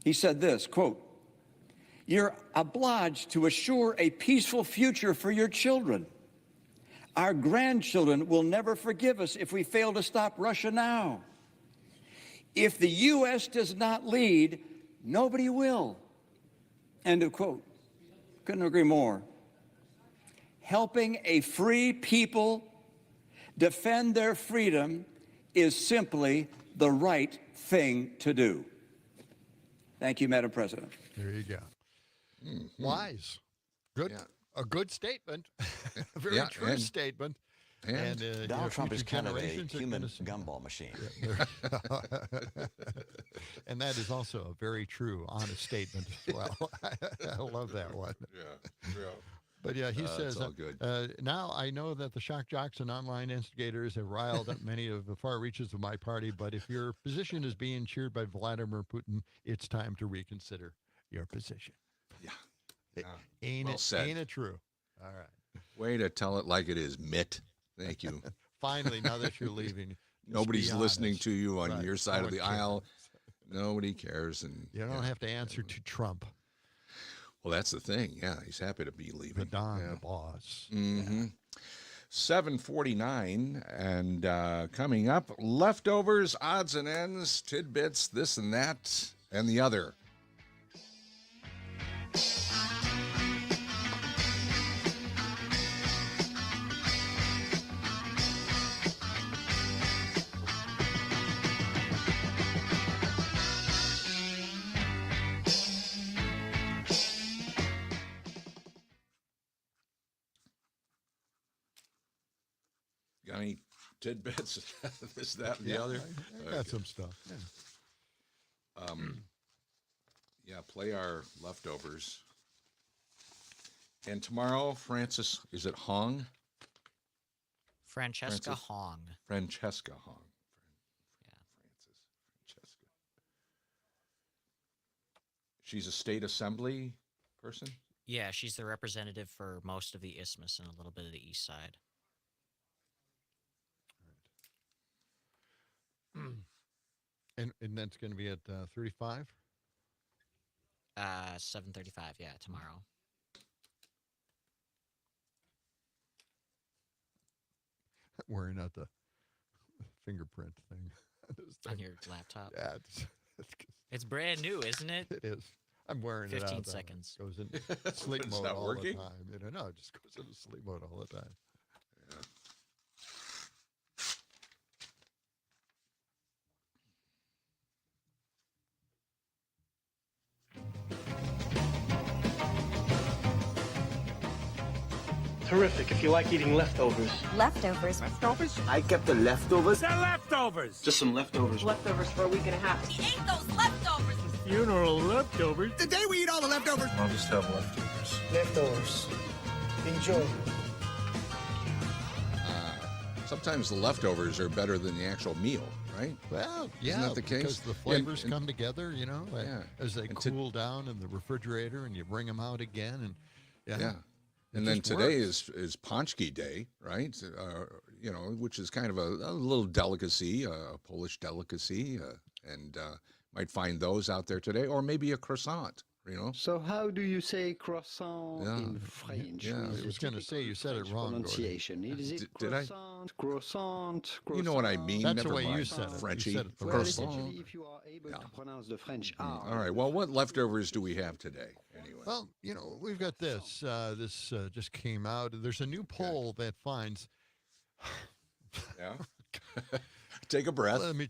He said this, quote, "You're obliged to assure a peaceful future for your children. Our grandchildren will never forgive us if we fail to stop Russia now. If the U.S. does not lead, nobody will." End of quote. Couldn't agree more. Helping a free people defend their freedom is simply the right thing to do. Thank you, Madam President. There you go. Wise. Good. Yeah. A good statement. A very Yeah, true and- statement. And Donald Trump is future kind of a generations are human gonna see- gumball machine. And that is also a very true, honest statement as well. I love that one. Yeah. But yeah, he It's says, all good. now I know that the shock jocks and online instigators have riled up many of the far reaches of my party, but if your position is being cheered by Vladimir Putin, it's time to reconsider your position. Yeah. Ain't Well it? said. Ain't it true? All right. Way to tell it like it is, Mitt. Thank you. Finally, now that you're leaving, just Nobody's be listening honest. to you on Right. your side No of the one cares. aisle. Nobody cares. And You don't have to answer to Trump, well, that's the thing. Yeah, he's happy to be leaving. the Don, Yeah. the boss. 7:49, and coming up, leftovers, odds and ends, tidbits, this and that, and the other. Got any tidbits? This, that, and the other? I got some stuff. Yeah. Yeah, play our leftovers. And tomorrow, Francis, is it Hong? Francesca Francis. Hong. Francesca Hong. Francis. Francesca. She's a state assembly person? Yeah, she's the representative for most of the isthmus and a little bit of the east side. And that's going to be at 35? 7:35, yeah, tomorrow. Wearing out the fingerprint thing. On your laptop. Yeah, It's brand new, isn't it? It is. I'm wearing it out. 15 though. seconds. It goes in sleep It's mode not all working? the time. No, it just goes into sleep mode all the time. Terrific if you like eating leftovers. Leftovers. Leftovers? I kept the leftovers. The leftovers! Just some leftovers. Leftovers for a week and a half. He ate those leftovers. Funeral leftovers. The day we eat all the leftovers. I'll just have leftovers. Leftovers. Enjoy. Sometimes the leftovers are better than the actual meal, right? Well, yeah, Isn't that the case? because the flavors come together, as they And cool down in the refrigerator, and you bring them out again, and Yeah. It And then just today works. is Paczki Day, right? Which is kind of a little delicacy, a Polish delicacy, and might find those out there today, or maybe a croissant, So how do you say croissant Yeah. in French? Yeah. With I a was going to say you said it French wrong, Gordy. pronunciation. Is it Did I? croissant? You know what I mean. That's Never the way you mind. said it. You Frenchy. said it the Well, right it's way. actually if you are able to pronounce the French R. All right. Well, what leftovers do we have today? Anyway. Well, we've got this. This just came out. There's a new poll that finds. Yeah. Take a breath. Let me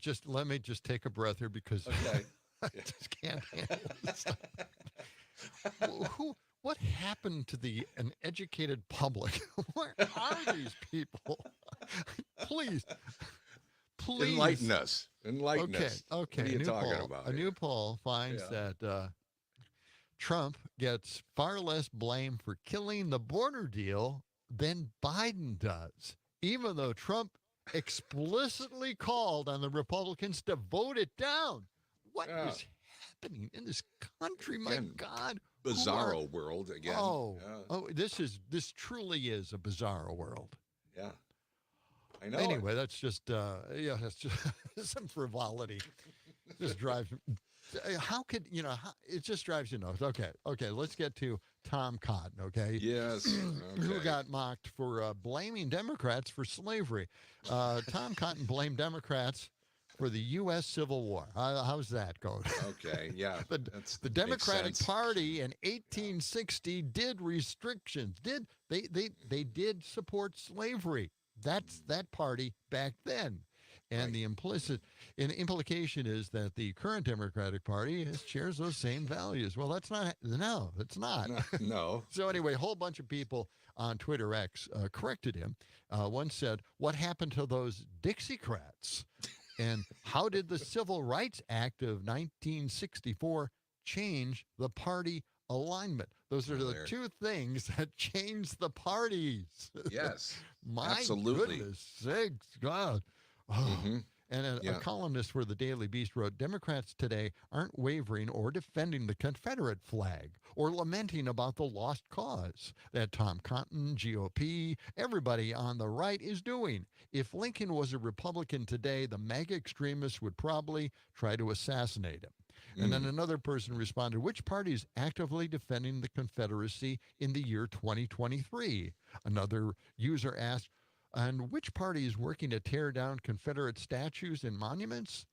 just take a breath here because Okay. I just can't handle this. What happened to an educated public? Where are these people? Please. Enlighten us. Enlighten Okay. us. Okay. What are you new talking poll. about? A here? new poll finds that Trump gets far less blame for killing the border deal than Biden does, even though Trump explicitly called on the Republicans to vote it down. What is happening in this country? My Again, God. Bizarro world again. This truly is a bizarro world. Yeah. I know. Anyway, that's just that's just some frivolity. Just drives. How could it just drives you nuts? Okay. Let's get to Tom Cotton. Okay. Yes. Who got mocked for blaming Democrats for slavery? Tom Cotton blamed Democrats for the U.S. Civil War. How's that going? Okay. Yeah. The Democratic Party in 1860 did restrictions. They did support slavery. That's that party back then. And the implication is that the current Democratic Party shares those same values. Well, that's not. No, it's not. No. So anyway, a whole bunch of people on Twitter X corrected him. One said, "What happened to those Dixiecrats? And how did the Civil Rights Act of 1964 change the party alignment?" Those are the two things that changed the parties. Yes. My absolutely. goodness sakes, God. Oh. And a columnist for the Daily Beast wrote, Democrats today aren't wavering or defending the Confederate flag or lamenting about the lost cause that Tom Cotton, GOP, everybody on the right is doing. If Lincoln was a Republican today, the MAGA extremists would probably try to assassinate him. And then another person responded, which party is actively defending the Confederacy in the year 2023? Another user asked, and which party is working to tear down Confederate statues and monuments?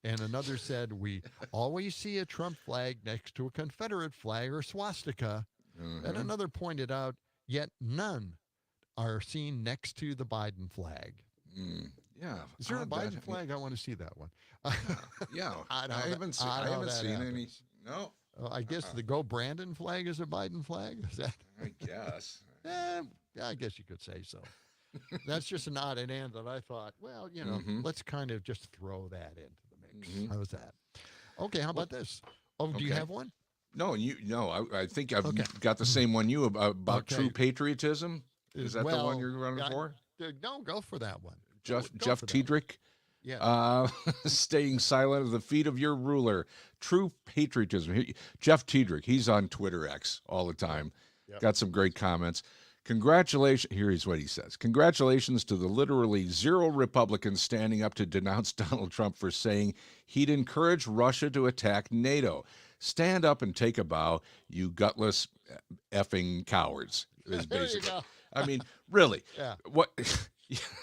And another said, we always see a Trump flag next to a Confederate flag or swastika. And another pointed out, yet none are seen next to the Biden flag. Yeah. Is there a Biden flag? I want to see that one. Yeah. I haven't that seen any. happens. No. I guess the Go Brandon flag is a Biden flag. Is that? I guess. I guess you could say so. That's just an odd and end that I thought, well, let's kind of just throw that into the mix. How's that? Okay, how about this? Oh, do you have one? No, I think I've got the same one you about true patriotism. Is that the one you're running for? No, go for that one. Jeff Go for that. Tiedrich. Yeah. Staying silent at the feet of your ruler. True patriotism. Jeff Tiedrich, he's on Twitter X all the time. Yep. Got some great comments. Congratulations. Here's what he says. Congratulations to the literally zero Republicans standing up to denounce Donald Trump for saying he'd encourage Russia to attack NATO. Stand up and take a bow, you gutless effing cowards. Is There you basically. go. I mean, really. Yeah. What?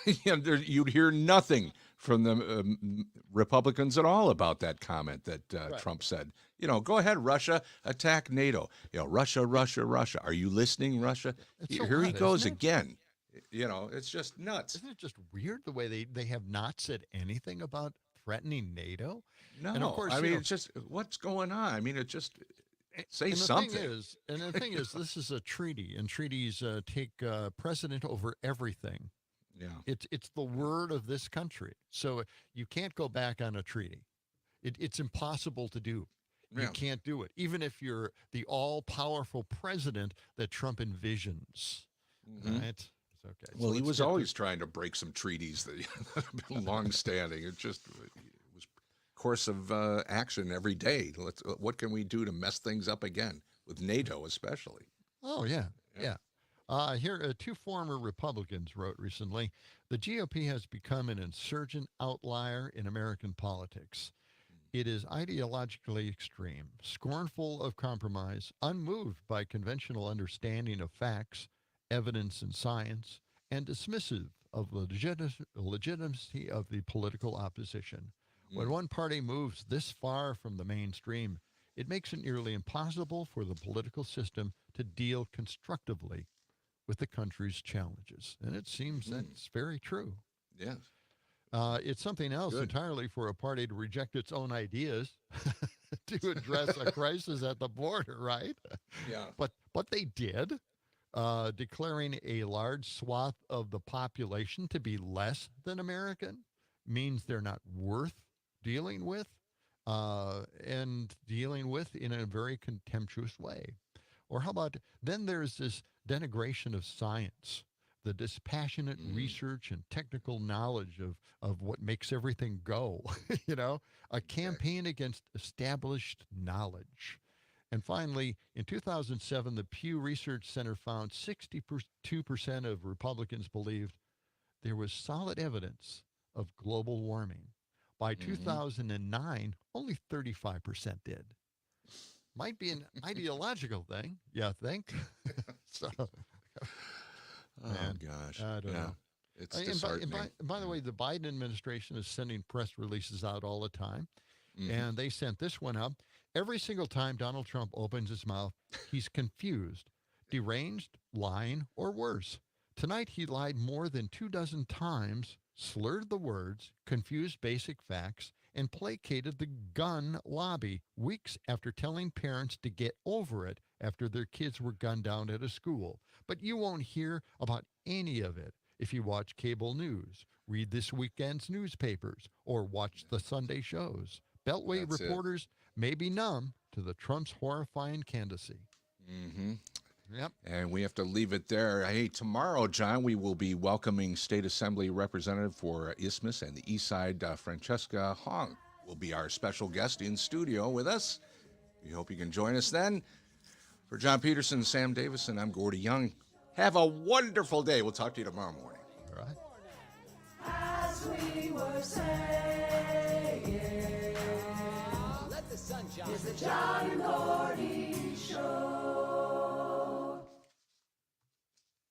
You'd hear nothing from the Republicans at all about that comment that Trump said. Go ahead, Russia, attack NATO. Russia. Are you listening, Russia? Here he goes again. It's just nuts. Isn't it just weird the way they have not said anything about threatening NATO? No, and of course, it's just what's going on. I mean, say and something. The thing is, this is a treaty, and treaties take precedent over everything. Yeah, it's the word of this country, so you can't go back on a treaty. It's impossible to do. You Yeah. can't do it, even if you're the all-powerful president that Trump envisions. Mhm. Right? It's okay. Well, So he let's was get to- always trying to break some treaties that have been long-standing. It was course of action every day. What can we do to mess things up again with NATO, especially? Oh yeah. Here, two former Republicans wrote recently, the GOP has become an insurgent outlier in American politics. It is ideologically extreme, scornful of compromise, unmoved by conventional understanding of facts, evidence, and science, and dismissive of legitimacy of the political opposition. When one party moves this far from the mainstream, it makes it nearly impossible for the political system to deal constructively with the country's challenges. And it seems that's very true. Yes. It's something else Good. entirely for a party to reject its own ideas to address a crisis at the border, right? Yeah. But they did, declaring a large swath of the population to be less than American means they're not worth dealing with, and dealing with in a very contemptuous way. Or how about, then there's this denigration of science, the dispassionate research and technical knowledge of what makes everything go, a campaign against established knowledge. And finally, in 2007, the Pew Research Center found 62% of Republicans believed there was solid evidence of global warming. By 2009, only 35% did. Might be an ideological thing, you think? So, man, gosh. I don't know. It's And disheartening. by the way, the Biden administration is sending press releases out all the time, and they sent this one up. Every single time Donald Trump opens his mouth, he's confused, deranged, lying, or worse. Tonight, he lied more than 24 times, slurred the words, confused basic facts, and placated the gun lobby weeks after telling parents to get over it after their kids were gunned down at a school. But you won't hear about any of it if you watch cable news, read this weekend's newspapers, or watch the Sunday shows. Beltway That's it. reporters may be numb to the Trump's horrifying candidacy. Yep. And we have to leave it there. Hey, tomorrow, John, we will be welcoming State Assembly Representative for Isthmus and the East Side, Francesca Hong, will be our special guest in studio with us. We hope you can join us then. For John Peterson, Sam Davison, I'm Gordy Young. Have a wonderful day. We'll talk to you tomorrow morning. All right. As we were saying, let the sun shine. It's the John and Gordy